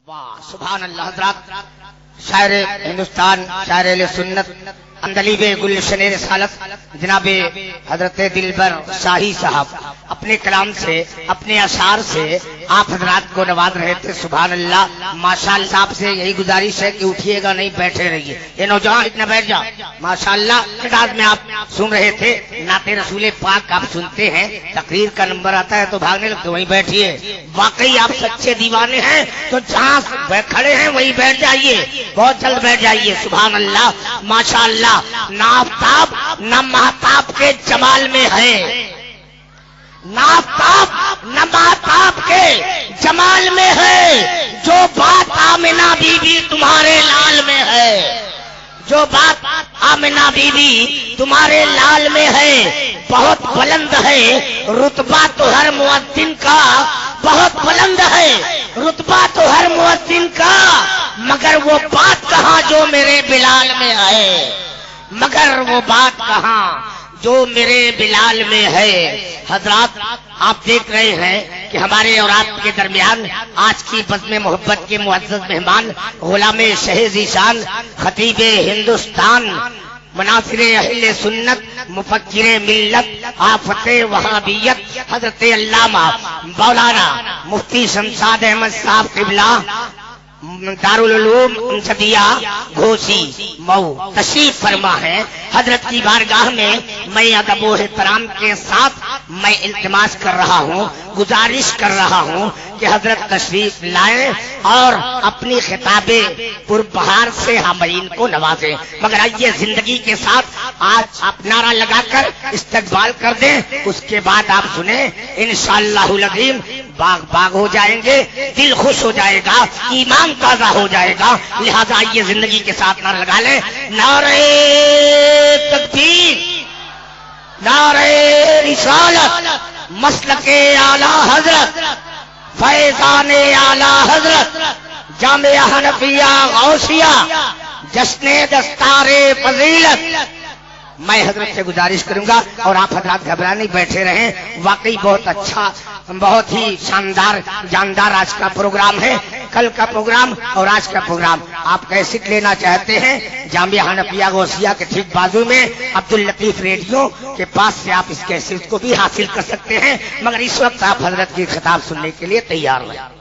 واہ سبحان اللہ حضرات، شاعر ہندوستان، شاعر اہل سنت، اندلیب گلشن رسالت جناب حضرت دلبر شاہی صاحب اپنے کلام سے، اپنے اشعار سے آپ حضرات کو نواز رہے تھے۔ سبحان اللہ، ماشاءاللہ صاحب سے یہی گزارش ہے کہ اٹھیے گا نہیں، بیٹھے رہیے، یہ نوجوان اتنا بیٹھ جاؤ۔ ماشاءاللہ انداز میں آپ سن رہے تھے نعت رسول پاک، آپ سنتے ہیں تقریر کا نمبر آتا ہے تو بھاگنے لگتے، وہیں بیٹھیے۔ واقعی آپ سچے دیوانے ہیں تو جہاں کھڑے ہیں وہیں بیٹھ جائیے، بہت جلد بیٹھ جائیے۔ سبحان اللہ، ماشاءاللہ، نہ آفتاب نہ مہتاب کے جمال میں ہے، نہ آفتاب نہ مہتاب کے جمال میں ہے، جو بات آمنہ بی بی تمہارے لال میں ہے، جو بات آمنہ بی بی تمہارے لال میں ہے، بہت بلند ہے رتبہ تو ہر مؤذن کا، بہت بلند ہے رتبہ تو ہر مؤذن کا، مگر وہ بات کہاں جو میرے بلال میں ہے، مگر وہ بات کہاں جو میرے بلال میں ہے۔ حضرات آپ دیکھ رہے ہیں کہ ہمارے اور آپ کے درمیان آج کی بزم محبت کے معزز مہمان، غلام شہ ذیشان، خطیب ہندوستان، مناصر اہل سنت، مفکر ملت، آفت وہابیت، حضرت علامہ مولانا مفتی شمشاد احمد صاحب قبلہ، دارالعلوم انصبیہ گھوسی مئو تشریف فرما ہے۔ حضرت کی بارگاہ میں میں ادب و احترام کے ساتھ میں التماس کر رہا ہوں، گزارش کر رہا ہوں کہ حضرت تشریف لائیں اور اپنی خطاب پربہار سے حامرین کو نوازیں۔ مگر آئیے زندگی کے ساتھ آج آپ نعرہ لگا کر استقبال کر دیں، اس کے بعد آپ سنیں انشاءاللہ العظیم باغ باغ ہو جائیں گے، دل خوش ہو جائے گا، ایمان تازہ ہو جائے گا۔ لہذا آئیے زندگی کے ساتھ نعرہ لگا لیں، نعرہ تکبیر، نعرہ رسالت، مسلک اعلی حضرت، فیضان اعلی حضرت، جامعہ حنفیہ غوثیہ، جشن دستار فضیلت۔ میں حضرت سے گزارش کروں گا اور آپ حضرات گھبرا نہیں، بیٹھے رہیں۔ واقعی بہت اچھا، بہت ہی شاندار جاندار آج کا پروگرام ہے۔ کل کا پروگرام اور آج کا پروگرام آپ کیسٹ لینا چاہتے ہیں، جامعہ حنفیہ غوثیہ کے ٹھیک بازو میں عبداللطیف ریڈیو کے پاس سے آپ اس کیسٹ کو بھی حاصل کر سکتے ہیں۔ مگر اس وقت آپ حضرت کی خطاب سننے کے لیے تیار رہیں۔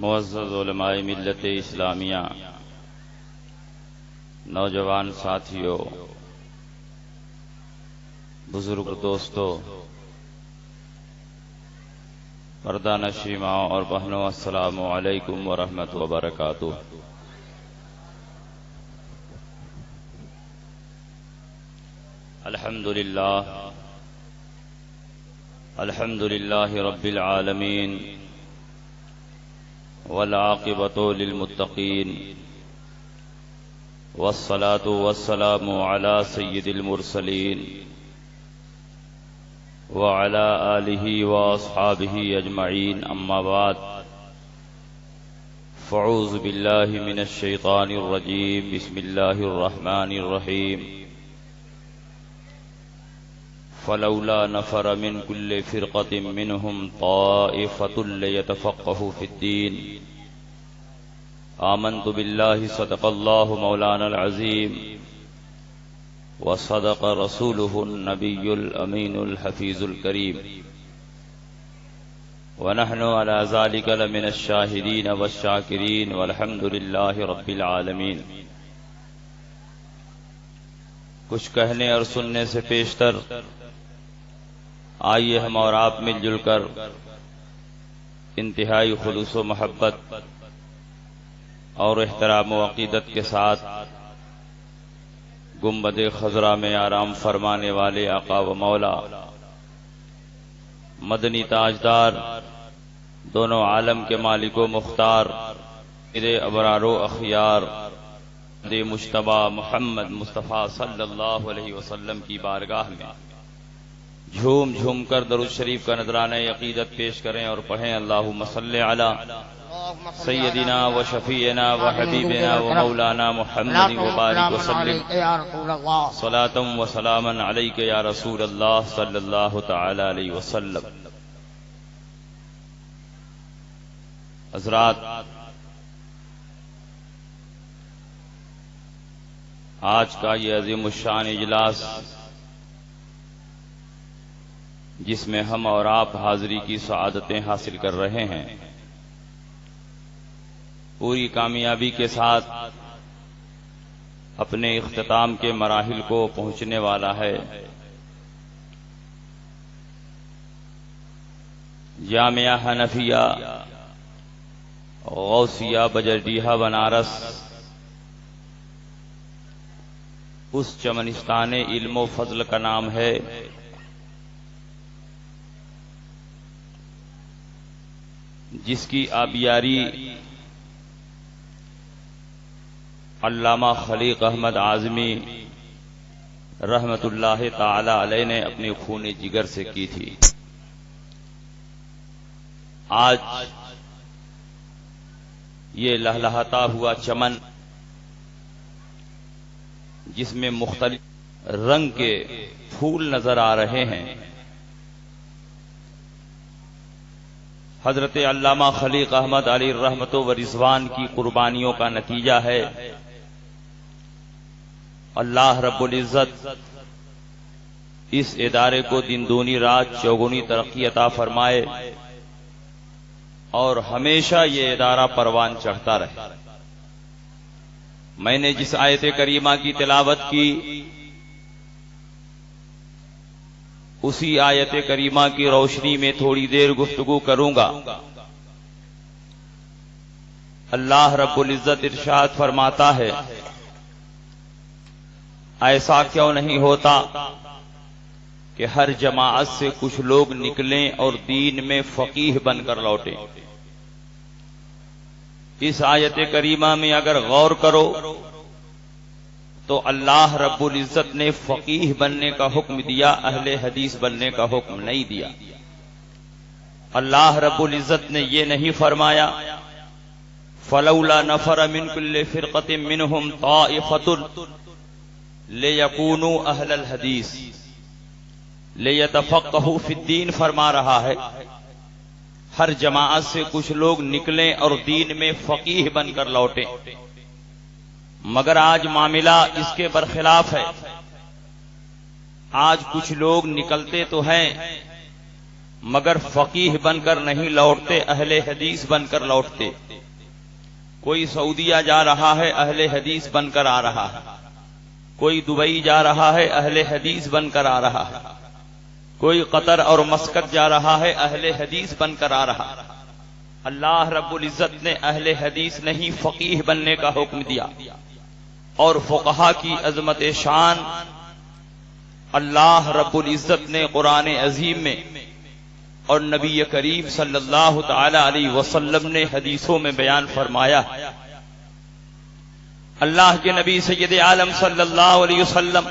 معزز علماء ملت اسلامیہ، نوجوان ساتھیوں، بزرگ دوستوں، پردہ نشین ماں اور بہنوں، السلام علیکم ورحمۃ وبرکاتہ۔ الحمد للہ رب العالمین، والعاقبۃ للمتقین، والصلاة والسلام علی سید المرسلین، وعلی آلہ واصحابہ اجمعین، اما بعد، فاعوذ باللہ من الشیطان الرجیم، بسم اللہ الرحمن الرحیم، فلولا نفر من كل فرقة منهم طائفة ليتفقهوا في الدين، آمنت بالله صدق الله مولانا العظيم، وصدق رسوله النبي الأمين الحفيظ الكريم، ونحن على ذلك لمن الشاهدين والشاكرين، والحمد لله رب العالمين۔ کچھ کہنے اور سننے سے پیشتر آئیے ہم اور آپ مل جل کر انتہائی خلوص و محبت اور احترام و عقیدت کے ساتھ گنبد خضرا میں آرام فرمانے والے آقا و مولا، مدنی تاجدار، دونوں عالم کے مالک و مختار، میرے ابرار و اخیار مجتبی محمد مصطفیٰ صلی اللہ علیہ وسلم کی بارگاہ میں جھوم جھوم کر درود شریف کا نذرانہ عقیدت پیش کریں اور پڑھیں اللہم صلی علی سیدنا و شفیعنا و حبیبنا و مولانا محمد وبارک وسلم صلاۃ و سلاما علیک یا رسول اللہ صلی اللہ تعالی علیہ وسلم۔ حضرات، آج کا یہ عظیم الشان اجلاس جس میں ہم اور آپ حاضری کی سعادتیں حاصل کر رہے ہیں، پوری کامیابی کے ساتھ اپنے اختتام کے مراحل کو پہنچنے والا ہے۔ جامعہ حنفیہ غوثیہ بجردیہا بنارس اس چمنستان علم و فضل کا نام ہے جس کی آبیاری علامہ خلیق احمد اعظمی رحمت اللہ تعالی علیہ نے اپنے خون جگر سے کی تھی۔ آج یہ لہلہاتا ہوا چمن جس میں مختلف رنگ کے پھول نظر آ رہے ہیں، حضرت علامہ خلیق احمد علیہ رحمت و رضوان کی قربانیوں کا نتیجہ ہے۔ اللہ رب العزت اس ادارے کو دن دونی رات چوگنی ترقی عطا فرمائے اور ہمیشہ یہ ادارہ پروان چڑھتا رہے۔ میں نے جس آیت کریمہ کی تلاوت کی اسی آیت کریمہ کی روشنی میں تھوڑی دیر گفتگو کروں گا۔ اللہ رب العزت ارشاد فرماتا ہے، ایسا کیوں نہیں ہوتا کہ ہر جماعت سے کچھ لوگ نکلیں اور دین میں فقیہ بن کر لوٹیں۔ اس آیت کریمہ میں اگر غور کرو تو اللہ رب العزت نے فقیہ بننے کا حکم دیا، اہل حدیث بننے کا حکم نہیں دیا۔ اللہ رب العزت نے یہ نہیں فرمایا فَلَوْلَا نَفَرَ مِن كُلِّ فِرْقَةٍ مِّنْهُمْ طَائِفَةٌ لِيَكُونُوا أَهْلَ الْحَدِيثِ لِيَتَفَقَّهُوا فِي الدِّينِ فرما رہا ہے ہر جماعت سے کچھ لوگ نکلیں اور دین میں فقیہ بن کر لوٹیں، مگر آج معاملہ اس کے برخلاف ہے۔ آج کچھ لوگ نکلتے تو ہیں مگر فقیہ بن کر نہیں لوٹتے، اہل حدیث بن کر لوٹتے۔ کوئی سعودیہ جا رہا ہے، اہل حدیث بن کر آ رہا ہے۔ کوئی دبئی جا رہا ہے، اہل حدیث بن کر آ رہا ہے۔ کوئی قطر اور مسقط جا رہا ہے، اہل حدیث بن کر آ رہا ہے۔ اللہ رب العزت نے اہل حدیث نہیں فقیہ بننے کا حکم دیا، اور فقہا کی عظمت شان اللہ رب العزت نے قرآن عظیم میں اور نبی کریم صلی اللہ تعالی علیہ وسلم نے حدیثوں میں بیان فرمایا۔ اللہ کے نبی سید عالم صلی اللہ علیہ وسلم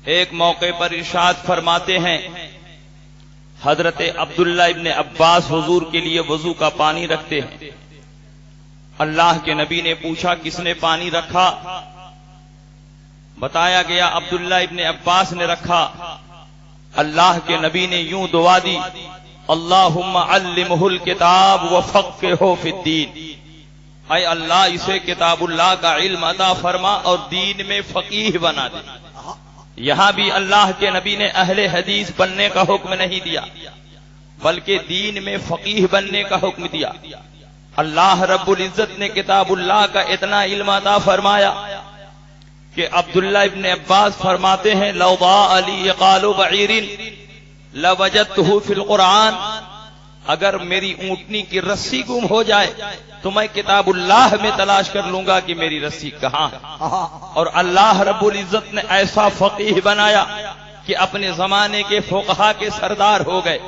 ایک موقع پر ارشاد فرماتے ہیں، حضرت عبداللہ ابن عباس حضور کے لیے وضو کا پانی رکھتے ہیں۔ اللہ کے نبی نے پوچھا کس نے پانی رکھا؟ بتایا گیا عبداللہ ابن عباس نے رکھا۔ اللہ کے نبی نے یوں دعا دی، اللہم علمہ الکتاب وفقہہ فی الدین، اے اللہ اسے کتاب اللہ کا علم عطا فرما اور دین میں فقیہ بنا دے۔ یہاں بھی اللہ کے نبی نے اہل حدیث بننے کا حکم نہیں دیا بلکہ دین میں فقیہ بننے کا حکم دیا۔ اللہ رب العزت نے کتاب اللہ کا اتنا علم عطا فرمایا کہ عبداللہ ابن عباس فرماتے ہیں لو ضاع لی قال بعیر لوجدته فی القرآن، اگر میری اونٹنی کی رسی گم ہو جائے تو میں کتاب اللہ میں تلاش کر لوں گا کہ میری رسی کہاں ہے۔ اور اللہ رب العزت نے ایسا فقیہ بنایا کہ اپنے زمانے کے فقہا کے سردار ہو گئے۔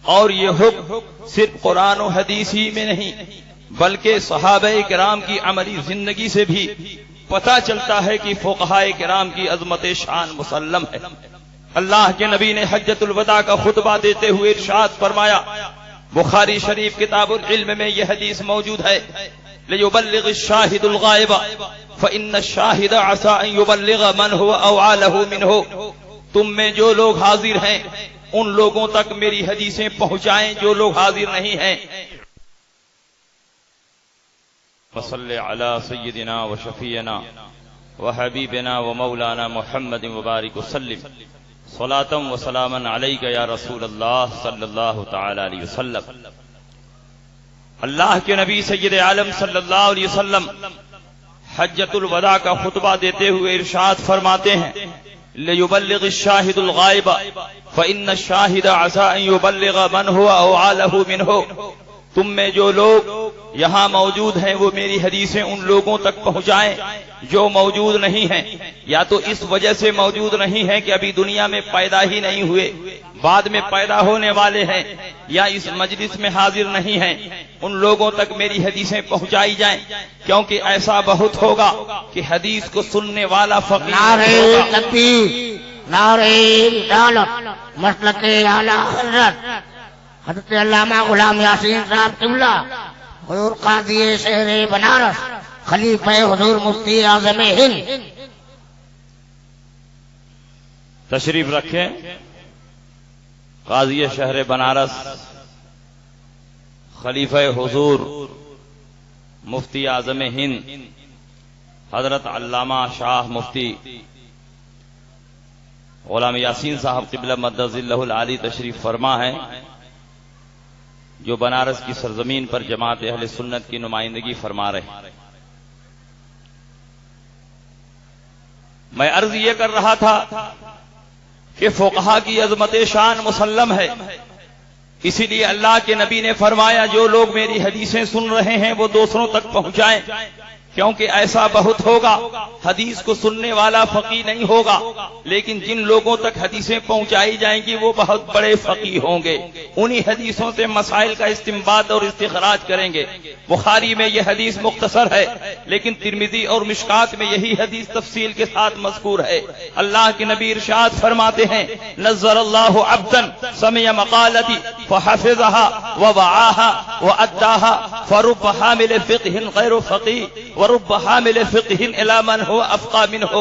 اور یہ حکم صرف قرآن و حدیث ہی میں نہیں بلکہ صحابہ کرام کی عملی زندگی سے بھی پتہ چلتا ہے کہ فقہاء کرام کی عظمت شان مسلم ہے۔ اللہ کے نبی نے حجۃ الوداع کا خطبہ دیتے ہوئے ارشاد فرمایا، بخاری شریف کتاب العلم میں یہ حدیث موجود ہے، لِيُبَلِّغِ الشَّاهِدُ الْغَائِبَ فَإِنَّ الشَّاهِدَ عَسَىٰ أَن يُبَلِّغَ مَنْ هُوَ أَوْعَىٰ لَهُ مِنْهُ، تم میں جو لوگ حاضر ہیں ان لوگوں تک میری حدیثیں پہنچائیں جو لوگ حاضر نہیں ہیں۔ وصل علی سیدنا وشفیعنا وحبیبنا ومولانا محمد مبارک وسلم صلاۃ وسلاما علیک یا رسول اللہ صلی اللہ تعالی علیہ وسلم۔ اللہ کے نبی سید عالم صلی اللہ علیہ وسلم حجۃ الوداع کا خطبہ دیتے ہوئے ارشاد فرماتے ہیں، لِيُبَلِّغِ الشَّاهِدُ الْغَائِبَ فَإِنَّ الشَّاهِدَ عَسَىٰ أَن يُبَلِّغَ مَنْ هُوَ أَوْعَىٰ لَهُ مِنْهُ، تم میں جو لوگ یہاں موجود ہیں وہ میری حدیثیں ان لوگوں تک پہنچائیں جو موجود نہیں ہیں، یا تو اس وجہ سے موجود نہیں ہیں کہ ابھی دنیا میں پیدا ہی نہیں ہوئے، بعد میں پیدا ہونے والے ہیں، یا اس مجلس میں حاضر نہیں ہیں، ان لوگوں تک میری حدیثیں پہنچائی جائیں، کیونکہ ایسا بہت ہوگا کہ حدیث کو سننے والا فقیر نعرہ تکبیر، نعرہ رسالت، مسلک اعلی حضرت حضرت علامہ غلام یاسین صاحب قبلہ، حضور قاضی شہر بنارس، خلیفہ حضور مفتی اعظم ہند، تشریف رکھیں۔ قاضی شہر بنارس، خلیفہ حضور مفتی اعظم ہند حضرت علامہ شاہ مفتی غلام یاسین صاحب قبلہ مدد ذلہ العالی تشریف فرما ہے، جو بنارس کی سرزمین پر جماعت اہل سنت کی نمائندگی فرما رہے ہیں۔ میں عرض یہ کر رہا تھا کہ فقہا کی عظمت شان مسلم ہے، اسی لیے اللہ کے نبی نے فرمایا جو لوگ میری حدیثیں سن رہے ہیں وہ دوسروں تک پہنچائیں، کیونکہ ایسا بہت ہوگا حدیث کو سننے والا فقیہ نہیں ہوگا، لیکن جن لوگوں تک حدیثیں پہنچائی جائیں گی وہ بہت بڑے فقیہ ہوں گے، انہی حدیثوں سے مسائل کا استنباط اور استخراج کریں گے۔ بخاری میں یہ حدیث مختصر ہے، لیکن ترمذی اور مشکات میں یہی حدیث تفصیل کے ساتھ مذکور ہے۔ اللہ کے نبی ارشاد فرماتے ہیں، نظر اللہ عبدا سمع مقالتی فحفظها ووعاها واداها فرب حامل فقہ غیر فقیہ ورب حامل فقہ الی من هو افقہ منہ۔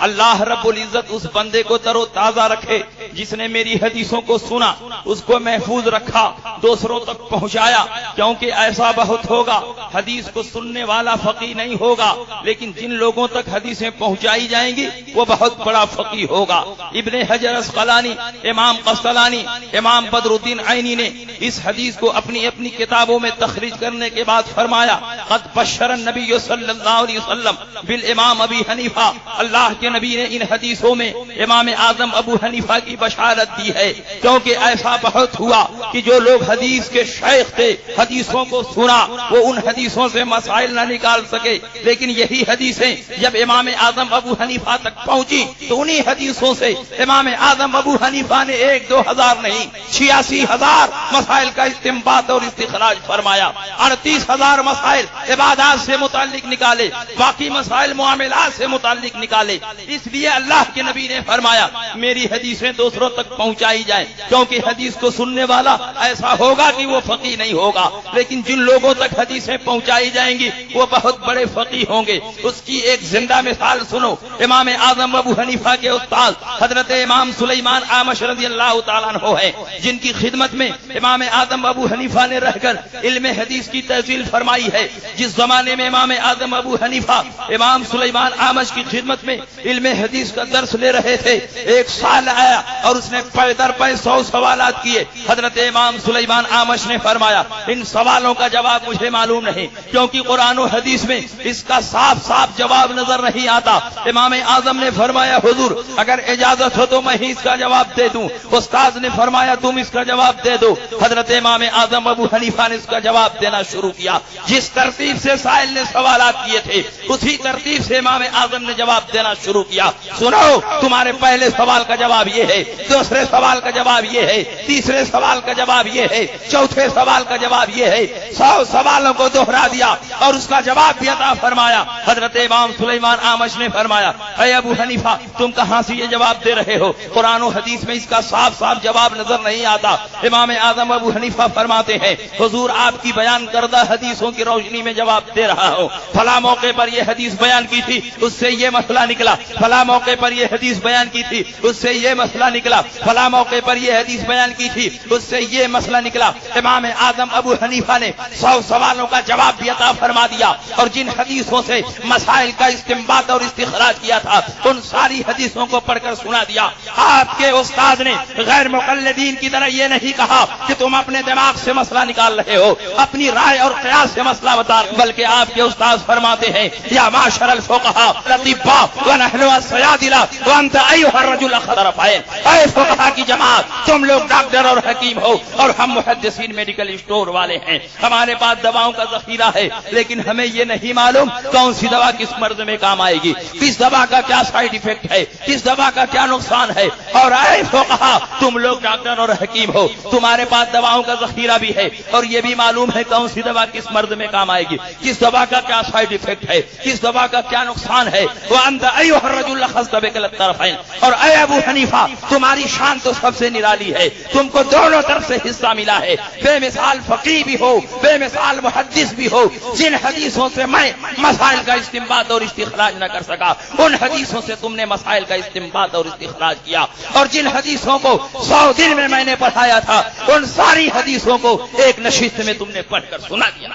اللہ رب العزت اس بندے کو تر و تازہ رکھے جس نے میری حدیثوں کو سنا، اس کو محفوظ رکھا، دوسروں تک پہنچایا، کیونکہ ایسا بہت ہوگا حدیث کو سننے والا فقیہ نہیں ہوگا، لیکن جن لوگوں تک حدیثیں پہنچائی جائیں گی وہ بہت بڑا فقیہ ہوگا۔ ابن حجر اسقلانی، امام قسطلانی، امام بدر الدین عینی نے اس حدیث کو اپنی اپنی کتابوں میں تخریج کرنے کے بعد فرمایا، قد بشر النبی صلی اللہ علیہ وسلم بالامام ابی حنیفہ، اللہ کے نبی نے ان حدیثوں میں امام اعظم ابو حنیفہ کی بشارت دی ہے، کیونکہ ایسا بہت ہوا کہ جو لوگ حدیث کے شیخ تھے، حدیثوں کو سنا، وہ ان حدیثوں سے مسائل نہ نکال سکے، لیکن یہی حدیثیں جب امام اعظم ابو حنیفہ تک پہنچی تو انہی حدیثوں سے امام اعظم ابو حنیفہ نے 1-2 نہیں 86,000 مسائل کا استنباط اور استخراج فرمایا، 38,000 مسائل عبادات سے متعلق نکالے، باقی مسائل معاملات سے متعلق نکالے۔ اس لیے اللہ کے نبی نے فرمایا میری حدیثیں دوسروں تک پہنچائی جائیں، کیونکہ حدیث کو سننے والا ایسا ہوگا کہ وہ فقیہ نہیں ہوگا، لیکن جن لوگوں تک حدیثیں پہنچائی جائیں گی وہ بہت بڑے فقیہ ہوں گے۔ اس کی ایک زندہ مثال سنو، امام اعظم ابو حنیفہ کے استاد حضرت امام سلیمان اعمش رضی اللہ تعالیٰ عنہ ہے، جن کی خدمت میں امام اعظم ابو حنیفہ نے رہ کر علم حدیث کی تحصیل فرمائی ہے۔ جس زمانے میں امام اعظم ابو حنیفہ امام سلیمان اعمش کی خدمت میں علم حدیث کا درس لے رہے تھے، ایک سال آیا اور اس نے پے در پے 100 سوالات کیے۔ حضرت امام سلیمان اعمش نے فرمایا ان سوالوں کا جواب مجھے معلوم نہیں، کیونکہ قرآن و حدیث میں اس کا صاف صاف جواب نظر نہیں آتا۔ امام اعظم نے فرمایا حضور اگر اجازت ہو تو میں ہی اس کا جواب دے دوں۔ استاد نے فرمایا تم اس کا جواب دے دو۔ حضرت امام اعظم ابو حنیفہ نے اس کا جواب دینا شروع کیا، جس ترتیب سے سائل نے سوالات کیے تھے اسی ترتیب سے امام اعظم نے جواب دینا شروع کیا۔ سنو، تمہارے پہلے سوال کا جواب یہ ہے، دوسرے سوال کا جواب یہ ہے، تیسرے سوال کا جواب یہ ہے، چوتھے سوال کا جواب یہ ہے 100 سوالوں کو دوہرا دیا اور اس کا جواب بھی عطا فرمایا. حضرت امام سلیمان اعمش نے فرمایا اے ابو حنیفہ تم کہاں سے یہ جواب دے رہے ہو؟ قرآن و حدیث میں اس کا صاف صاف جواب نظر نہیں آتا. امام اعظم ابو حنیفہ فرماتے ہیں حضور آپ کی بیان کردہ حدیثوں کی روشنی میں جواب دے رہا ہوں. فلاں موقع پر یہ حدیث بیان کی تھی اس سے یہ مسئلہ نکلا, فلاں موقع پر یہ حدیث بیان کی تھی اس سے یہ مسئلہ نکلا, فلاں موقع پر یہ حدیث بیان کی تھی اس سے یہ مسئلہ نکلا. امام اعظم ابو حنیفہ نے 100 سوالوں کا جواب بھی عطا فرما دیا اور جن حدیثوں سے مسائل کا استنباط اور استخراج کیا تھا ان ساری حدیثوں کو پڑھ کر سنا دیا. آپ کے استاد نے غیر مقلدین کی طرح یہ نہیں کہا کہ تم اپنے دماغ سے مسئلہ نکال رہے ہو, اپنی رائے اور قیاس سے مسئلہ بتا, بلکہ آپ کے استاد فرماتے ہیں یا معاشر الفقہاء الاطباء ونحن الصیادلہ وانت ایھا الرجل اخضر فین. اے فقہاء کی جماعت تم لوگ ڈاکٹر اور حکیم ہو اور ہم محدثین میڈیکل اسٹور والے ہیں. ہمارے پاس دواؤں کا ذخیرہ ہے لیکن ہمیں یہ نہیں معلوم کون سی دوا کس مرض میں کام آئے گی, کس دوا کا کیا سائیڈ ایفیکٹ ہے, کس دوا کا کیا نقصان ہے. اور اے فقہاء تم لوگ ڈاکٹر اور حکیم ہو, تمہارے پاس دواؤں کا ذخیرہ بھی ہے اور یہ بھی معلوم ہے کون سی دوا کس مرض میں کام آئے گی, کس دوا کا کیا سائیڈ ایفیکٹ ہے, کس دوا کا کیا نقصان ہے. وانت ایھا الرجل اخذت بکلا الطرفین. اور اے ابو حنیفہ تمہاری شان تو سب سے نرالی ہے, تم کو دونوں طرف سے حصہ ملا ہے. بے مثال فقیہ بھی ہو, بے مثال محدث بھی ہو. جن حدیثوں سے میں مسائل کا استنباط اور استخراج نہ کر سکا ان حدیثوں سے تم نے مسائل کا استنباط اور استخراج کیا, اور جن حدیثوں کو 100 دن میں نے پڑھایا تھا ان ساری حدیثوں کو ایک نشست میں تم نے پڑھ کر سنا دیا.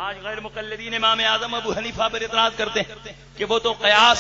آج غیر مقلدین امام اعظم ابو حنیفہ پر اعتراض کرتے ہیں کہ وہ تو قیاس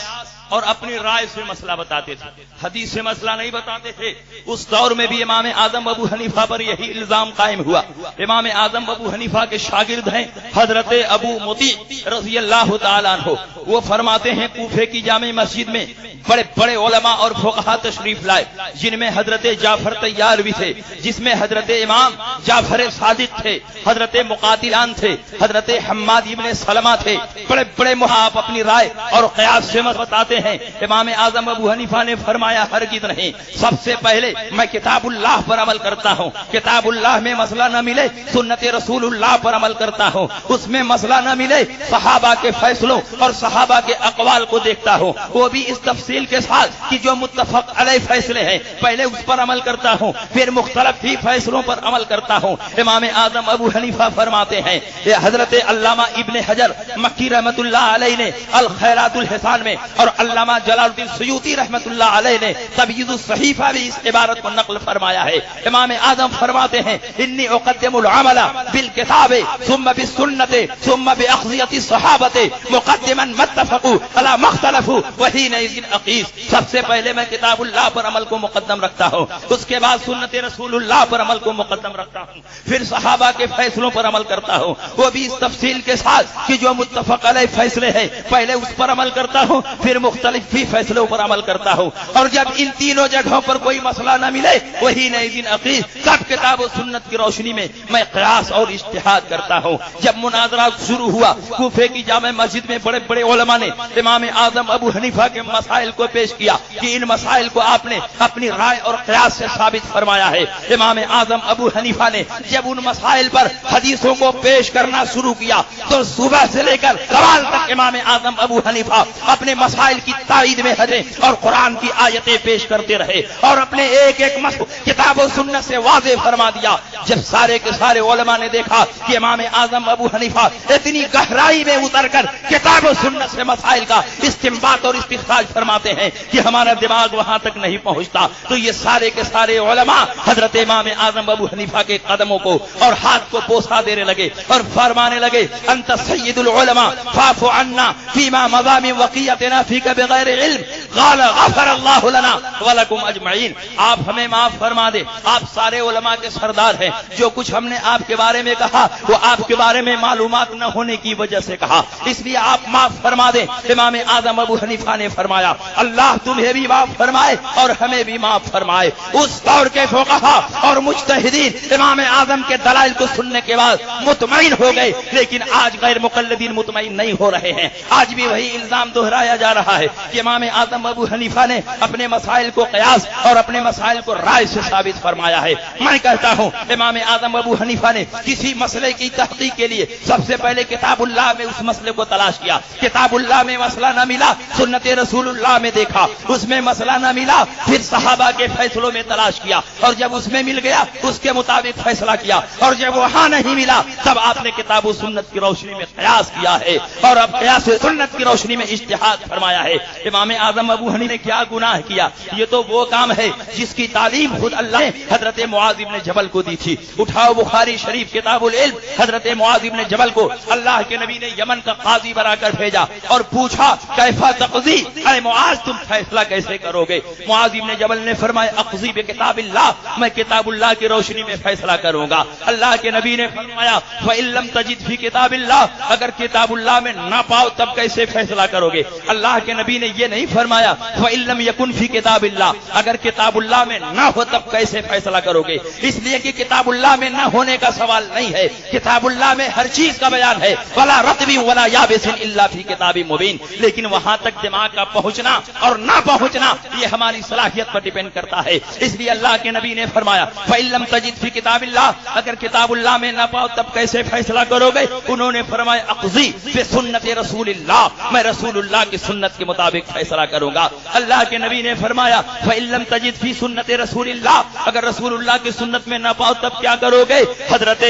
اور اپنی رائے سے مسئلہ بتاتے تھے, حدیث سے مسئلہ نہیں بتاتے تھے. اس دور میں بھی امام اعظم ابو حنیفہ پر یہی الزام قائم ہوا. امام اعظم ابو حنیفہ کے شاگرد ہیں حضرت ابو مطیع رضی اللہ تعالیٰ عنہ. وہ فرماتے ہیں کوفے کی جامع مسجد میں بڑے بڑے علماء اور فقہا تشریف لائے جن میں حضرت جعفر طیار بھی تھے, جس میں حضرت امام جعفر صادق تھے, حضرت مقاتلان تھے, حضرت حماد ابن سلمہ تھے. بڑے بڑے آپ اپنی رائے اور قیاس سے بتاتے ہیں. امام اعظم ابو حنیفہ نے فرمایا ہرگز نہیں, سب سے پہلے میں کتاب اللہ پر عمل کرتا ہوں, کتاب اللہ میں مسئلہ نہ ملے سنت رسول اللہ پر عمل کرتا ہوں, اس میں مسئلہ نہ ملے صحابہ کے فیصلوں اور صحابہ کے اقوال کو دیکھتا ہوں, وہ بھی اس تفصیل کے ساتھ کہ جو متفق علیہ فیصلے ہیں پہلے اس پر عمل کرتا ہوں, پھر مختلف ہی فیصلوں پر عمل کرتا ہوں. امام اعظم ابو حنیفہ فرماتے ہیں یہ حضرت علامہ ابن حجر مکی رحمۃ اللہ علیہ نے الخیرات الحسان میں اور علامہ جلال الدین سیوطی رحمۃ اللہ علیہ نے تبییض الصحیفہ بھی اس عبارت کو نقل فرمایا ہے. امام اعظم فرماتے ہیں انی اقدم العمل بالکتاب ثم بالسنۃ ثم باخذیۃ الصحابۃ مقدما ما اتفقوا علی ما اختلفوا وحینئذ اقیس. سب سے پہلے میں کتاب اللہ پر عمل کو مقدم رکھتا ہوں, اس کے بعد سنت رسول اللہ پر عمل کو مقدم رکھتا ہوں, پھر صحابہ کے فیصلوں پر عمل کرتا ہوں, وہ بھی اس تفصیل کے ساتھ کہ جو متفق علیہ فیصلے ہیں پہلے اس پر عمل کرتا ہوں, پھر مختلف بھی فیصلوں پر عمل کرتا ہوں. اور جب ان تینوں جگہوں پر کوئی مسئلہ نہ ملے وہی نئے دن عقیس, سب کتاب و سنت کی روشنی میں میں قیاس اور اجتہاد کرتا ہوں. جب مناظرہ شروع ہوا کوفے کی جامع مسجد میں بڑے بڑے علماء نے امام اعظم ابو حنیفہ کے مسائل کو پیش کیا کہ ان مسائل کو آپ نے اپنی رائے اور قیاس سے ثابت فرمایا ہے. امام اعظم ابو حنیفہ نے جب ان مسائل پر حدیثوں کو پیش کرنا شروع کیا تو صبح سے لے کر زوال تک امام اعظم ابو حنیفہ اپنے مسائل کی تائید میں حدیث اور قرآن کی آیتیں پیش کرتے رہے اور اپنے ایک ایک کتاب و سنت سے واضح فرما دیا. جب سارے کے سارے علماء نے دیکھا کہ امام اعظم ابو حنیفہ اتنی گہرائی میں اتر کر کتاب و سنت سے مسائل کا استنباط اور استخراج فرماتے ہیں کہ ہمارا دماغ وہاں تک نہیں پہنچتا, تو یہ سارے کے سارے علماء حضرت امام اعظم ابو حنیفہ کے قدموں کو اور ہاتھ کو بوسہ دینے لگے اور فرمانے لگے انت سید العلماء فاعف عنا فيما مضى من وقيتنا فيك بغیر علم قال غفر اللہ لنا ولکم اجمعین. آپ ہمیں معاف فرما دے, آپ سارے علماء کے سردار ہیں, جو کچھ ہم نے آپ کے بارے میں کہا وہ آپ کے بارے میں معلومات نہ ہونے کی وجہ سے کہا, اس لیے آپ معاف فرما دیں. امام اعظم ابو حنیفہ نے فرمایا اللہ تمہیں بھی معاف فرمائے اور ہمیں بھی معاف فرمائے. اس دور کے فقہا اور مجتہدین امام اعظم کے دلائل کو سننے کے بعد مطمئن ہو گئے, لیکن آج غیر مقلدین مطمئن نہیں ہو رہے ہیں. آج بھی وہی الزام دہرایا جا رہا ہے کہ امام اعظم اعظم ابو حنیفہ نے اپنے مسائل کو قیاس اور اپنے مسائل کو رائے سے ثابت فرمایا ہے۔ میں کہتا ہوں امام اعظم ابو حنیفہ نے کسی مسئلے کی تحقیق کے لیے سب سے پہلے کتاب اللہ میں اس مسئلے کو تلاش کیا، کتاب اللہ میں مسئلہ نہ ملا، سنت رسول اللہ میں دیکھا، اس میں مسئلہ نہ ملا، پھر صحابہ کے فیصلوں میں تلاش کیا، اور جب اس میں مل گیا اس کے مطابق فیصلہ کیا، اور جب وہاں نہیں ملا تب آپ نے کتاب و سنت کی روشنی میں قیاس کیا ہے، اور اب قیاس سنت کی روشنی میں اجتہاد فرمایا ہے۔ امام اعظم ابو حنیفہ نے کیا گناہ کیا؟ یہ تو وہ کام ہے جس کی تعلیم خود اللہ نے حضرت معاذ بن جبل کو دی تھی۔ اٹھاؤ بخاری شریف کتاب العلم، حضرت معاذ بن جبل کو اللہ کے نبی نے یمن کا قاضی بنا کر بھیجا اور پوچھا کیفا تقضی، اے معاذ تم فیصلہ کیسے کرو گے؟ معاذ بن جبل نے فرمایا اقضی بکتاب اللہ، میں کتاب اللہ کی روشنی میں فیصلہ کروں گا۔ اللہ کے نبی نے فرمایا فإن لم تجد فی کتاب اللہ، اگر کتاب اللہ میں نہ پاؤ تب کیسے فیصلہ کرو گے؟ اللہ کے نبی نے یہ نہیں فرمایا فإن لم یکن فی کتاب اللہ، اگر کتاب اللہ میں نہ ہو تب کیسے فیصلہ کرو گے؟ اس لیے کہ کتاب اللہ میں نہ ہونے کا سوال نہیں ہے، کتاب اللہ میں ہر چیز کا بیان ہے، ولا رطب ولا یابس الا فی کتاب مبین، لیکن وہاں تک دماغ کا پہنچنا اور نہ پہنچنا یہ ہماری صلاحیت پر ڈیپینڈ کرتا ہے۔ اس لیے اللہ کے نبی نے فرمایا فإن لم تجد فی کتاب اللہ، اگر کتاب اللہ میں نہ پاؤ تب کیسے فیصلہ کرو گے؟ انہوں نے فرمایا اقضی بسنت رسول اللہ، میں رسول اللہ کی سنت کے مطابق فیصلہ کروں گا۔ اللہ کے نبی نے فرمایا فإن لم تجد فی سنت رسول اللہ، اگر رسول اللہ کی سنت میں نہ پاؤ تب کیا کرو گے؟ حضرت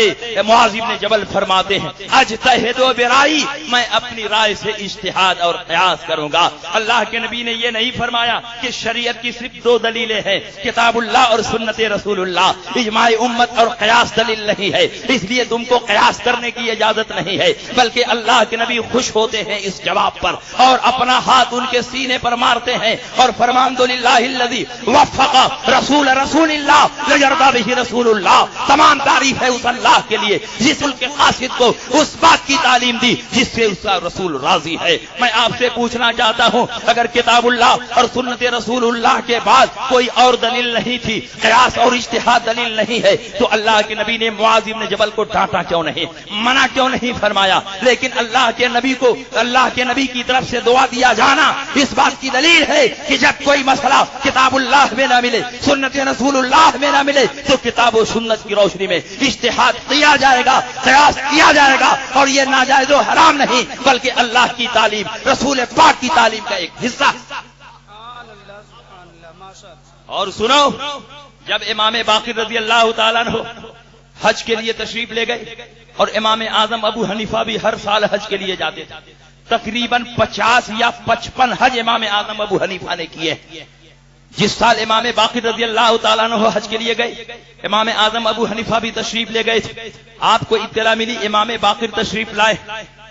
معاذ بن جبل فرماتے ہیں اجتہدوا برائی، میں اپنی رائے سے اجتہاد اور قیاس کروں گا۔ اللہ کے نبی نے یہ نہیں فرمایا کہ شریعت کی صرف دو دلیلیں ہیں، کتاب اللہ اور سنت رسول اللہ، اجماع امت اور قیاس دلیل نہیں ہے، اس لیے تم کو قیاس کرنے کی اجازت نہیں ہے، بلکہ اللہ کے نبی خوش ہوتے ہیں اس جواب پر اور اپنا ہاتھ ان کے سینے پر مارتے ہیں اور فرمان للہ الذی وفق رسول اللہ لیرضی بہ رسول اللہ، تمام تعریف ہے اس اللہ کے لیے جس کے قاصد کو اس بات کی تعلیم دی جس سے اس کا رسول راضی ہے۔ میں آپ سے پوچھنا چاہتا ہوں اگر کتاب اللہ اور سنت رسول اللہ کے بعد کوئی اور دلیل نہیں تھی، قیاس اور اجتہاد دلیل نہیں ہے، تو اللہ کے نبی نے معاذ بن جبل کو ڈانٹا کیوں نہیں، منع کیوں نہیں فرمایا؟ لیکن اللہ کے نبی کو اللہ کے نبی کی طرف سے دعا دیا جانا اس بات کی دلیل ہے کہ جب کوئی مسئلہ کتاب اللہ میں نہ ملے، سنت رسول اللہ میں نہ ملے، تو کتاب و سنت کی روشنی میں اجتہاد کیا جائے گا، قیاس کیا جائے گا، اور یہ ناجائز و حرام نہیں بلکہ اللہ کی تعلیم، رسول پاک کی تعلیم کا ایک حصہ۔ اور سنو، جب امام باقر رضی اللہ تعالیٰ عنہ حج کے لیے تشریف لے گئے اور امام اعظم ابو حنیفہ بھی ہر سال حج کے لیے جاتے تھے، تقریباً 50 یا 55 حج امام اعظم ابو حنیفہ نے کیے۔ جس سال امام باقر رضی اللہ تعالیٰ عنہ حج کے لیے گئے، امام اعظم ابو حنیفہ بھی تشریف لے گئے تھے۔ آپ کو اطلاع ملی امام باقر تشریف لائے،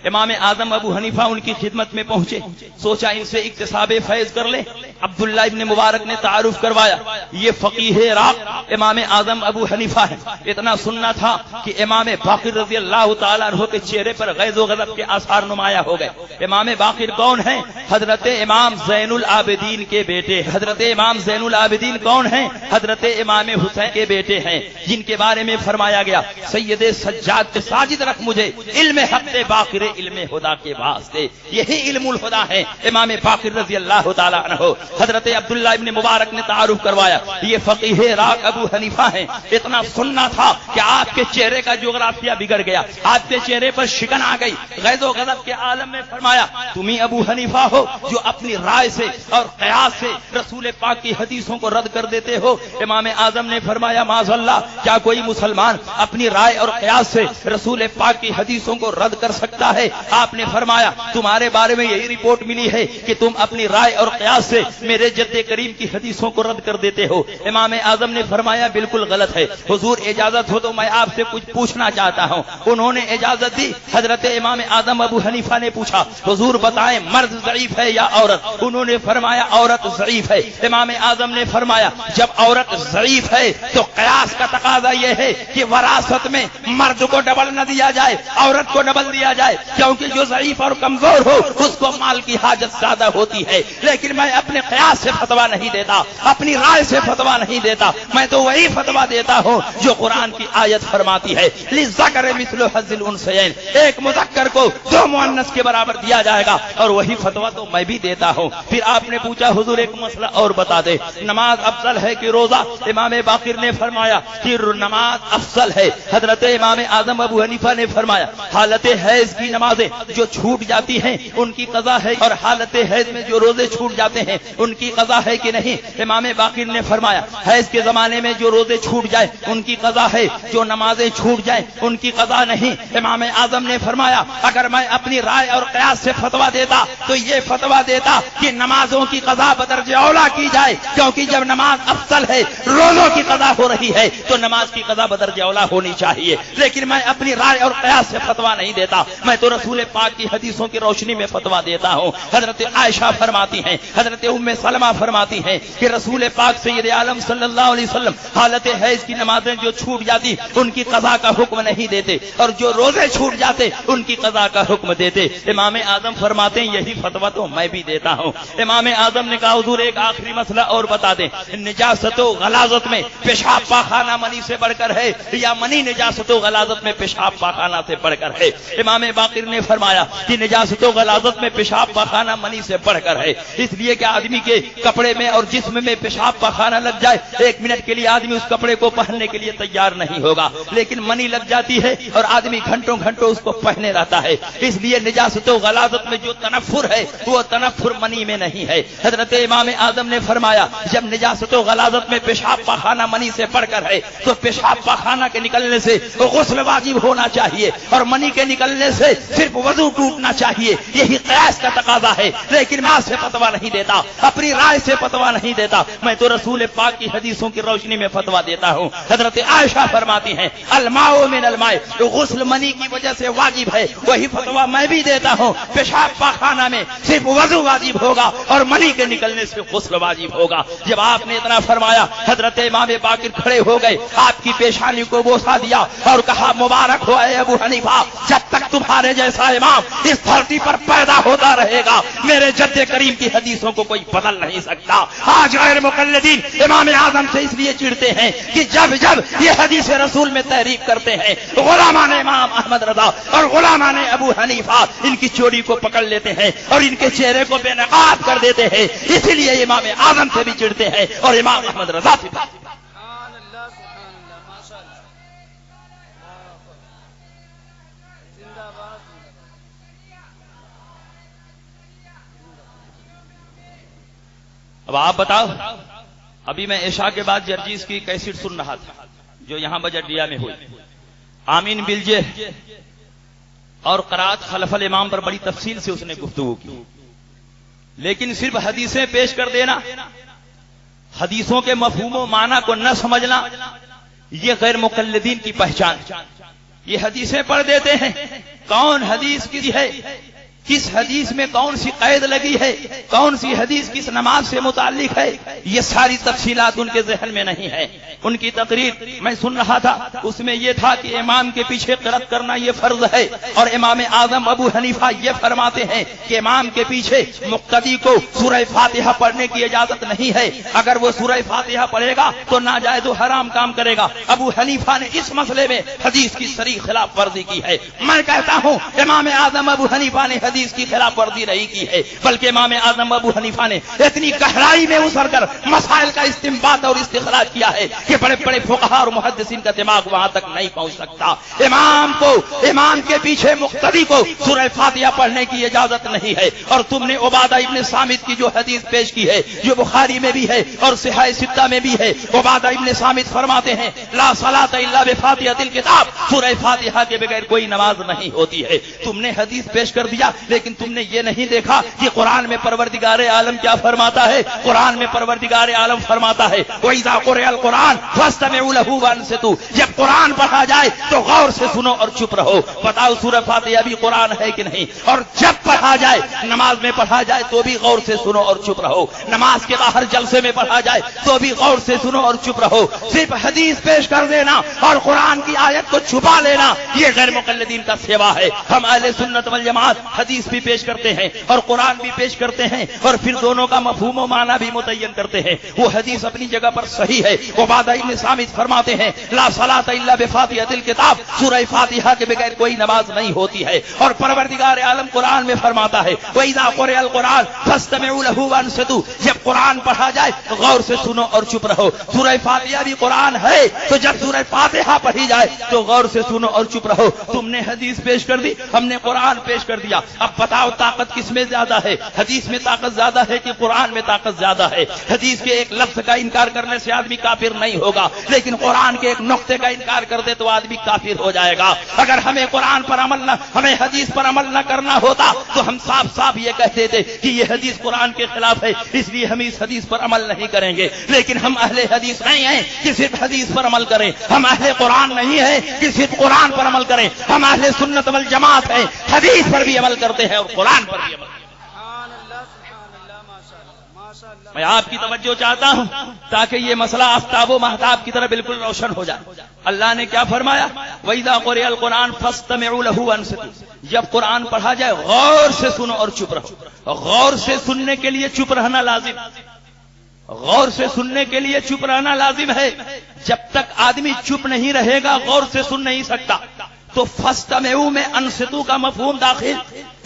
امام اعظم ابو حنیفہ ان کی خدمت میں پہنچے، سوچا ان سے اکتساب فیض کر لیں۔ عبداللہ ابن مبارک نے تعارف کروایا، یہ فقیہ عراق امام اعظم ابو حنیفہ ہے۔ اتنا سننا تھا کہ امام باقر رضی اللہ تعالیٰ عنہ کے چہرے پر غیظ و غضب کے آثار نمایاں ہو گئے۔ امام باقر کون ہیں؟ حضرت امام زین العابدین کے بیٹے۔ حضرت امام زین العابدین کون ہیں؟ حضرت امام حسین کے بیٹے ہیں، جن کے بارے میں فرمایا گیا سید سجاد کے ساجد رکھ مجھے علم حق باقر علم خدا کے واسطے، یہی علم الخدا ہے امام باقر رضی اللہ تعالیٰ عنہ۔ حضرت عبداللہ ابن مبارک نے تعارف کروایا، یہ فقیہ عراق ابو حنیفہ ہیں۔ اتنا سننا تھا کہ آپ کے چہرے کا جغرافیہ بگڑ گیا، آپ کے چہرے پر شکن آ گئی، غیظ و غضب کے عالم میں فرمایا تم ہی ابو حنیفہ ہو جو اپنی رائے سے اور قیاس سے رسول پاک کی حدیثوں کو رد کر دیتے ہو۔ امام اعظم نے فرمایا معاذ اللہ، کیا کوئی مسلمان اپنی رائے اور قیاس سے رسول پاک کی حدیثوں کو رد کر سکتا ہے؟ آپ نے فرمایا تمہارے بارے میں یہی رپورٹ ملی ہے کہ تم اپنی رائے اور قیاس سے میرے جد کریم کی حدیثوں کو رد کر دیتے ہو۔ امام اعظم نے فرمایا بالکل غلط ہے، حضور اجازت ہو تو میں آپ سے کچھ پوچھنا چاہتا ہوں۔ انہوں نے اجازت دی۔ حضرت امام اعظم ابو حنیفہ نے پوچھا حضور بتائیں مرد ضعیف ہے یا عورت؟ انہوں نے فرمایا عورت ضعیف ہے۔ امام اعظم نے فرمایا جب عورت ضعیف ہے تو قیاس کا تقاضا یہ ہے کہ وراثت میں مرد کو ڈبل نہ دیا جائے، عورت کو ڈبل دیا جائے، کیونکہ جو ضعیف اور کمزور ہو اس کو مال کی حاجت زیادہ ہوتی ہے۔ لیکن میں اپنے قیاس سے فتویٰ نہیں دیتا، اپنی رائے سے فتویٰ نہیں دیتا، میں تو وہی فتویٰ دیتا ہوں جو قرآن کی آیت فرماتی ہے للذکر مثل حظ الانثیین، ایک مذکر کو دو مؤنث کے برابر دیا جائے گا، اور وہی فتویٰ تو میں بھی دیتا ہوں۔ پھر آپ نے پوچھا حضور ایک مسئلہ اور بتا دے، نماز افضل ہے کہ روزہ؟ امام باقر نے فرمایا کہ نماز افضل ہے۔ حضرت امام اعظم ابو حنیفہ نے فرمایا حالت حیض کی نمازیں جو چھوٹ جاتی ہیں ان کی قضا ہے، اور حالت حیض میں جو روزے چھوٹ جاتے ہیں ان کی قضا ہے کہ نہیں؟ امام باقر نے فرمایا حیض کے زمانے میں جو روزے چھوٹ جائے ان کی قضا ہے، جو نمازیں چھوٹ جائیں ان کی قضا نہیں۔ امام اعظم نے فرمایا اگر میں اپنی رائے اور قیاس سے فتویٰ دیتا تو یہ فتویٰ دیتا کہ نمازوں کی قضا بدرجہ اولا کی جائے، کیونکہ جب نماز افضل ہے، روزوں کی قضا ہو رہی ہے تو نماز کی قضا بدرجہ اولا ہونی چاہیے۔ لیکن میں اپنی رائے اور قیاس سے فتویٰ نہیں دیتا، میں تو رسول پاک کی حدیثوں کی روشنی میں فتویٰ دیتا ہوں۔ حضرت عائشہ فرماتی ہیں، حضرت ام سلمہ فرماتی ہیں کہ رسول پاک سید عالم صلی اللہ علیہ وسلم حالت حیض کی نمازیں جو چھوٹ جاتی ان کی قضا کا حکم نہیں دیتے، اور جو روزے چھوٹ جاتے ان کی قضا کا حکم دیتے۔ امام اعظم فرماتے ہیں یہی فتویٰ تو میں بھی دیتا ہوں۔ امام اعظم نے کہا حضور ایک آخری مسئلہ اور بتا دیں، نجاست و غلاظت میں پیشاب پاخانہ منی سے بڑھ کر ہے یا منی نجاست و غلاظت میں پیشاب پاخانہ سے بڑھ کر ہے؟ امام باقر نے فرمایا کہ نجاست و غلاظت میں پیشاب پاخانہ منی سے بڑھ کر ہے، اس لیے کہ آدمی کے کپڑے میں اور جسم میں پیشاب پاخانہ لگ جائے، ایک منٹ کے لیے آدمی اس کپڑے کو پہننے کے لیے تیار نہیں ہوگا، لیکن منی لگ جاتی ہے اور آدمی گھنٹوں گھنٹوں اس کو پہنے رہتا ہے، اس لیے نجاست و غلاظت میں جو تنفر ہے وہ تنفر منی میں نہیں ہے۔ حضرت امام اعظم نے فرمایا جب نجاست و غلاظت میں پیشاب پاخانہ منی سے بڑھ کر ہے تو پیشاب پاخانہ کے نکلنے سے غسل واجب ہونا چاہیے، اور منی کے نکلنے سے صرف وضو ٹوٹنا چاہیے، یہی قیاس کا تقاضا ہے۔ لیکن میں سے فتویٰ نہیں دیتا، اپنی رائے سے فتویٰ نہیں دیتا، میں تو رسول پاک کی حدیثوں کی روشنی میں فتویٰ دیتا ہوں۔ حضرت عائشہ فرماتی ہیں الماء من الماء، غسل منی کی وجہ سے واجب ہے، وہی فتویٰ میں بھی دیتا ہوں۔ پیشاب پاخانہ میں صرف وضو واجب ہوگا اور منی کے نکلنے سے غسل واجب ہوگا۔ جب آپ نے اتنا فرمایا حضرت امام باقر کھڑے ہو گئے، آپ کی پیشانی کو بوسہ دیا اور کہا مبارک ہو اے ابو حنیفہ، جب تک تمہارے جیسا امام اس دھرتی پر پیدا ہوتا رہے گا میرے جد کریم کی حدیثوں کو کوئی بدل نہیں سکتا۔ آج غیر مقلدین امام اعظم سے اس لیے چڑھتے ہیں کہ جب جب یہ حدیث رسول میں تحریف کرتے ہیں غلامان امام احمد رضا اور غلامان ابو حنیفہ ان کی چوری کو پکڑ لیتے ہیں اور ان کے چہرے کو بے نقاب کر دیتے ہیں، اسی لیے امام اعظم سے بھی چڑھتے ہیں اور امام احمد رضا سے بھی۔ اب آپ بتاؤ، ابھی میں عشاء کے بعد جرجیز کی کیسٹ سن رہا تھا جو یہاں بجٹیا میں ہوئی، آمین بلجے اور قرات خلف الامام پر بڑی تفصیل سے اس نے گفتگو کی، لیکن صرف حدیثیں پیش کر دینا، حدیثوں کے مفہوم و معنی کو نہ سمجھنا، یہ غیر مقلدین کی پہچان۔ یہ حدیثیں پڑھ دیتے ہیں، کون حدیث کی ہے، کس حدیث میں کون سی قید لگی ہے، کون سی حدیث کس نماز سے متعلق ہے، یہ ساری تفصیلات ان کے ذہن میں نہیں ہے۔ ان کی تقریر میں سن رہا تھا، اس میں یہ تھا کہ امام کے پیچھے قرات کرنا یہ فرض ہے، اور امام اعظم ابو حنیفہ یہ فرماتے ہیں کہ امام کے پیچھے مقتدی کو سورہ فاتحہ پڑھنے کی اجازت نہیں ہے، اگر وہ سورہ فاتحہ پڑھے گا تو ناجائز و حرام کام کرے گا۔ ابو حنیفہ نے اس مسئلے میں حدیث کی صریح خلاف ورزی کی ہے۔ میں کہتا ہوں امام اعظم ابو حنیفہ نے حدیث کی خلاف ورزی نہیں کی ہے، بلکہ امام اعظم ابو حنیفہ نے اتنی گہرائی میں اتر کر مسائل کا استنباط اور استخراج کیا ہے کہ بڑے بڑے فقہاء اور محدثین کا دماغ وہاں تک نہیں پہنچ سکتا۔ امام کے پیچھے مقتدی کو سورہ فاتحہ پڑھنے کی اجازت نہیں ہے، اور تم نے عبادہ ابن صامت کی جو حدیث پیش کی ہے جو بخاری میں بھی ہے اور صحیح ستہ میں بھی ہے، عبادہ ابن صامت فرماتے ہیں لا صلاۃ الا بفاتحۃ الکتاب، سورہ فاتحہ کے بغیر کوئی نماز نہیں ہوتی ہے۔ تم نے حدیث پیش کر دیا، لیکن تم نے یہ نہیں دیکھا کہ قرآن میں پروردگار عالم کیا فرماتا ہے۔ قرآن میں پروردگار عالم فرماتا ہے وَإِذَا قُرِئَ الْقُرْآنُ فَاسْتَمِعُوا لَهُ وَأَنصِتُوا، جب قرآن پڑھا جائے تو غور سے سنو اور چپ رہو۔ بتاؤ سورہ فاتحہ بھی قرآن ہے کہ نہیں؟ اور جب پڑھا جائے، نماز میں پڑھا جائے تو بھی غور سے سنو اور چپ رہو، نماز کے باہر جلسے میں پڑھا جائے تو بھی غور سے سنو اور چپ رہو۔ صرف حدیث پیش کر دینا اور قرآن کی آیت کو چھپا لینا یہ غیر مقلدین کا سیوا ہے۔ ہم اہل سنت والجماعت حدیث حدیث بھی پیش کرتے ہیں اور قرآن بھی پیش کرتے ہیں اور پھر دونوں کا مفہوم و معنی بھی متعین کرتے ہیں. وہ حدیث اپنی جگہ پر صحیح ہے. عبادہ ابن صامت فرماتے ہیں لا صلاۃ الا بفاتحۃ الکتاب، سورہ فاتحہ کے بغیر کوئی نماز نہیں ہوتی ہے. اور پروردگار عالم قرآن میں فرماتا ہے وَإِذَا قُرِئَ الْقُرْآنُ فَاسْتَمِعُوا لَهُ وَأَنصِتُوا، جب قرآن پڑھا جائے تو غور سے سنو اور چپ رہو. سورہ فاتحہ بھی قرآن ہے تو جب سورہ فاتحہ پڑھی جائے تو غور سے سنو اور چپ رہو. تم نے حدیث پیش کر دی، ہم نے قرآن پیش کر دیا. اب بتاؤ طاقت کس میں زیادہ ہے؟ حدیث میں طاقت زیادہ ہے کہ قرآن میں طاقت زیادہ ہے؟ حدیث کے ایک لفظ کا انکار کرنے سے آدمی کافر نہیں ہوگا، لیکن قرآن کے ایک نقطے کا انکار کر دے تو آدمی کافر ہو جائے گا. اگر ہمیں قرآن پر عمل نہ، ہمیں حدیث پر عمل نہ کرنا ہوتا تو ہم صاف صاف یہ کہتے تھے کہ یہ حدیث قرآن کے خلاف ہے، اس لیے ہم اس حدیث پر عمل نہیں کریں گے. لیکن ہم اہل حدیث نہیں ہیں کہ صرف حدیث پر عمل کریں، ہم اہل قرآن نہیں ہیں کہ صرف قرآن پر عمل کریں، ہم اہل سنت والجماعت ہیں، حدیث پر بھی عمل کرتے ہیں اور قرآن پر بھی عمل کرتے ہیں. میں آپ کی توجہ چاہتا ہوں تاکہ یہ مسئلہ آفتاب و مہتاب کی طرح بالکل روشن ہو جائے. اللہ نے کیا فرمایا؟ وَإِذَا قُرِئَ الْقُرْآنُ فَاسْتَمِعُوا لَهُ وَأَنصِتُوا، جب قرآن پڑھا جائے غور سے سنو اور چپ رہو. غور سے سننے کے لیے چپ رہنا لازم، غور سے سننے کے لیے چپ رہنا لازم ہے. جب تک آدمی چپ نہیں رہے گا غور سے سن نہیں سکتا. تو فاستمعوا میں انصتوا کا مفہوم داخل.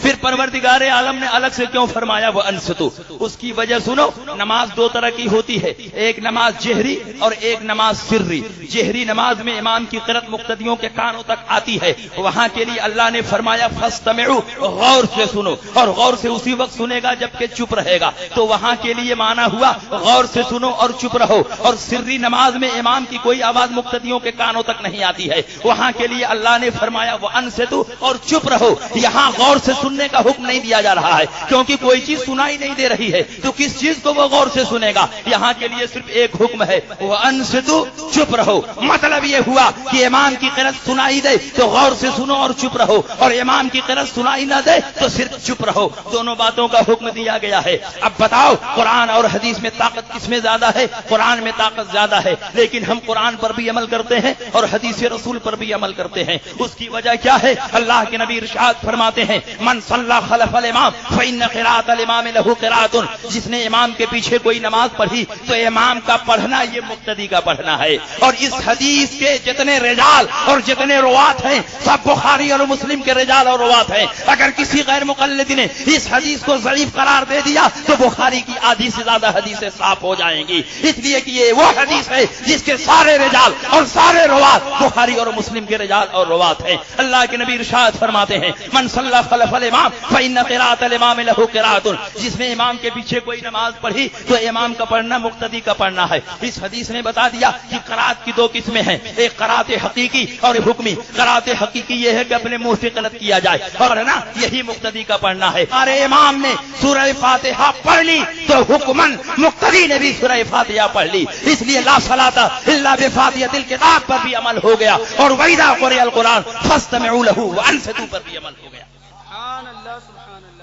پھر پروردگار عالم نے الگ سے کیوں فرمایا وہ انصتوا؟ اس کی وجہ سنو. نماز دو طرح کی ہوتی ہے، ایک نماز جہری اور ایک نماز سری. جہری نماز میں امام کی قرأت مقتدیوں کے کانوں تک آتی ہے، وہاں کے لیے اللہ نے فرمایا فاستمعوا، غور سے سنو. اور غور سے اسی وقت سنے گا جبکہ چپ رہے گا، تو وہاں کے لیے معنی ہوا غور سے سنو اور چپ رہو. اور سری نماز میں امام کی کوئی آواز مقتدیوں کے کانوں تک نہیں آتی ہے، وہاں کے لیے اللہ نے فرمایا وہ انصتوا اور چپ رہو. یہاں غور سے سننے کا حکم نہیں دیا جا رہا ہے کیونکہ کوئی چیز سنائی نہیں دے رہی ہے، تو کس چیز کو وہ غور سے سنے گا؟ یہاں کے لیے صرف ایک حکم ہے وہ انصتوا، چپ رہو. مطلب یہ ہوا کہ امام کی قرأت سنائی دے تو غور سے سنو اور چپ رہو، اور امام کی قرأت سنائی نہ دے تو صرف چپ رہو. دونوں باتوں کا حکم دیا گیا ہے. اب بتاؤ قرآن اور حدیث میں طاقت کس میں زیادہ ہے؟ قرآن میں طاقت زیادہ ہے، لیکن ہم قرآن پر بھی عمل کرتے ہیں اور حدیث رسول پر بھی عمل کرتے ہیں. اس کی وجہ کیا ہے؟ اللہ کے نبی ارشاد فرماتے ہیں من صلی خلف الامام فإن قراءة الامام له قراءة، جس نے امام کے پیچھے کوئی نماز پڑھی تو امام کا پڑھنا یہ مقتدی کا پڑھنا ہے. اور اس حدیث کے جتنے رجال اور جتنے روات ہیں سب بخاری اور مسلم کے رجال اور روات ہیں. اگر کسی غیر مقلد نے اس حدیث کو ضعیف قرار دے دیا تو بخاری کی آدھی سے زیادہ حدیثیں صاف ہو جائیں گی، اس لیے کہ یہ وہ حدیث ہے جس کے سارے رجال اور سارے روات بخاری اور مسلم کے رجال اور روات ہیں. اللہ کے نبی ارشاد فرماتے ہیں من صلی خلف الامام فإن قراءة الامام له قراءة، جس نے امام کے پیچھے کوئی نماز پڑھی تو امام کا پڑھنا مقتدی کا پڑھنا ہے. اس حدیث نے بتا دیا کہ قرأت کی دو قسمیں ہیں، ایک قرأت حقیقی اور حکمی. قرأت حقیقی یہ ہے کہ اپنے منہ سے غلط کیا جائے، اور نا یہی مقتدی کا پڑھنا ہے. ہمارے امام نے سورہ فاتحہ پڑھ لی تو حکمن مقتدی نے بھی سورہ فاتحہ پڑھ لی، اس لیے لا صلاۃ الا بفاتحۃ الکتاب پر بھی عمل ہو گیا، اور وَإِذَا قُرِئَ الْقُرْآنُ فَاسْتَمِعُوا لَهُ وَأَنصِتُوا پر بھی عمل ہو گیا.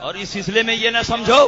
اور اس سلسلے میں یہ نہ سمجھو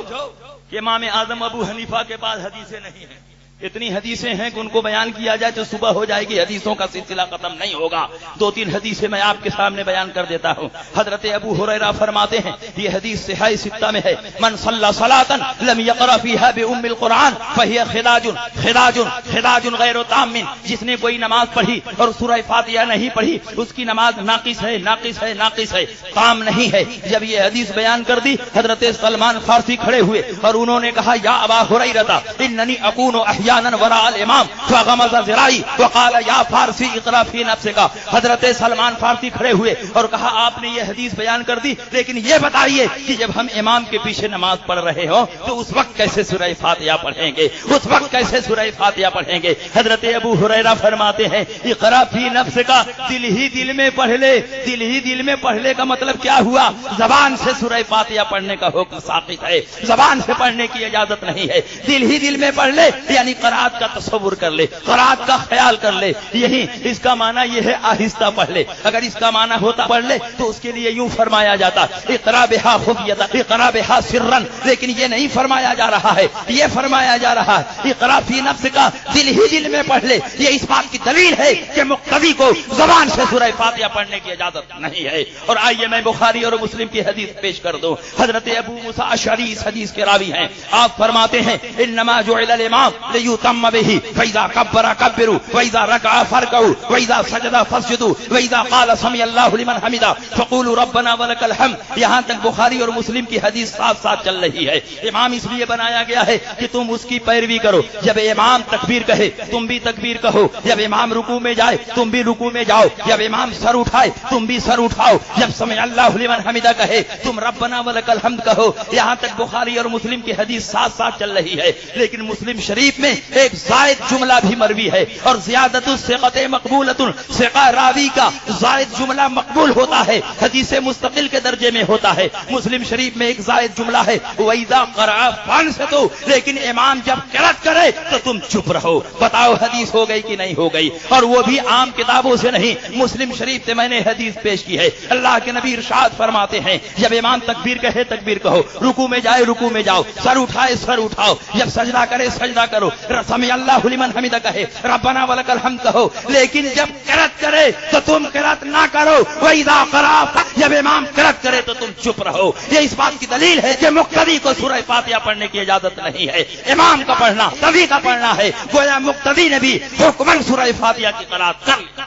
کہ امام اعظم ابو حنیفہ کے پاس حدیثیں نہیں ہیں. اتنی حدیثیں ہیں کہ ان کو بیان کیا جائے تو صبح ہو جائے گی، حدیثوں کا سلسلہ ختم نہیں ہوگا. دو تین حدیثیں میں آپ کے سامنے بیان کر دیتا ہوں. حضرت ابو ہریرہ فرماتے ہیں، یہ حدیث صحیح ستہ میں ہے، من صلی صلاۃ لم یقرأ فیہا بأم القرآن فہی خداج خداج خداج غیر تام، جس نے کوئی نماز پڑھی اور سورہ فاتحہ نہیں پڑھی اس کی نماز ناقص ہے ناقص ہے ناقص ہے، تام نہیں ہے. جب یہ حدیث بیان کر دی حضرت سلمان فارسی کھڑے ہوئے اور انہوں نے کہا یا ابا ہریرہ اننی اکون وراء الامام فغمز ذراعی وقال یا فارسی اقرا فی نفسک. حضرت سلمان فارسی کھڑے ہوئے اور کہا آپ نے یہ حدیث بیان کر دی، لیکن یہ بتائیے کہ جب ہم امام کے پیچھے نماز پڑھ رہے ہوں تو اس وقت کیسے سورہ فاتحہ پڑھیں گے، اس وقت کیسے سورہ فاتحہ پڑھیں گے؟ حضرت ابو ہریرہ فرماتے ہیں اقرا فی نفسک، دل ہی دل میں پڑھ لے. دل ہی دل میں پڑھنے کا مطلب کیا ہوا؟ زبان سے سورہ فاتحہ پڑھنے کا حکم ساقط ہے، زبان سے پڑھنے کی اجازت نہیں ہے. دل ہی دل میں پڑھ لے یعنی قرات کا تصور کر لے، قرات کا خیال کر لے، یہی اس کا معنی یہ ہے آہستہ پڑھ لے۔ اگر اس کا معنی ہوتا پڑھ لے تو اس کے لیے یوں فرمایا جاتا اقرا بہا خفیۃ اقرا بہا سرا، لیکن یہ نہیں فرمایا جا رہا ہے، یہ فرمایا جا رہا ہے اقرا فی نفس کا، دل ہی دل میں پڑھ لے۔ یہ اس بات کی دلیل ہے کہ مقتدی کو زبان سے سورہ فاتحہ پڑھنے کی اجازت نہیں ہے۔ اور آئیے میں بخاری اور مسلم کی حدیث پیش کر دوں۔ حضرت ابو موسیٰ اشعری اس حدیث کے راوی ہیں، آپ فرماتے ہیں انما جعل الامام لیتم به فاذا کبر کبروا واذا رکع فارکعوا واذا سجد فاسجدوا واذا قال سمع اللہ لمن حمدہ فقولوا ربنا ولک الحمد۔ یہاں تک بخاری اور مسلم کی حدیث ساتھ ساتھ چل رہی ہے۔ امام اس لیے بنایا گیا ہے کہ تم اس کی پیروی کرو، جب امام تکبیر کہے تم بھی تکبیر کہو، جب امام رکوع میں جائے تم بھی رکوع میں جاؤ، جب امام سر اٹھائے تم بھی سر اٹھاؤ، جب سمع اللہ لمن حمدہ کہے تم ربنا ولک الحمد کہو۔ یہاں تک بخاری اور مسلم کی حدیث ساتھ ساتھ چل رہی ہے، لیکن مسلم شریف میں ایک زائد جملہ بھی مروی ہے، اور زیادت الثقۃ مقبولۃ، ثقہ راوی کا زائد جملہ مقبول ہوتا ہے، حدیث مستقل کے درجے میں ہوتا ہے۔ مسلم شریف میں ایک زائد جملہ ہے وَإِذَا قَرَأَ فَانصِتُوا، لیکن امام جب قرأت کرے تو تم چپ رہو۔ بتاؤ حدیث ہو گئی کہ نہیں ہو گئی؟ اور وہ بھی عام کتابوں سے نہیں، مسلم شریف سے میں نے حدیث پیش کی ہے۔ اللہ کے نبی ارشاد فرماتے ہیں جب امام تکبیر کہے تکبیر کہو، رکوع میں جائے رکوع میں جاؤ، سر اٹھائے سر اٹھاؤ، جب سجدہ کرے سجدہ کرو، سمع اللہ لمن حمدہ کہے ربنا ولک الحمد کہو، لیکن جب قرأت کرے تو تم قرأت نہ کرو۔ وَإِذَا قَرَأَ، جب امام قرأت کرے تو تم چپ رہو۔ یہ اس بات کی دلیل ہے کہ مقتدی کو سورہ فاتحہ پڑھنے کی اجازت نہیں ہے، امام کا پڑھنا تبھی کا پڑھنا ہے، گویا مقتدی نے بھی حکماً سورہ فاتحہ کی قرأت کر۔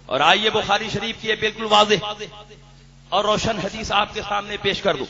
اور آئیے بخاری شریف کی یہ بالکل واضح اور روشن حدیث آپ کے سامنے پیش کر دوں۔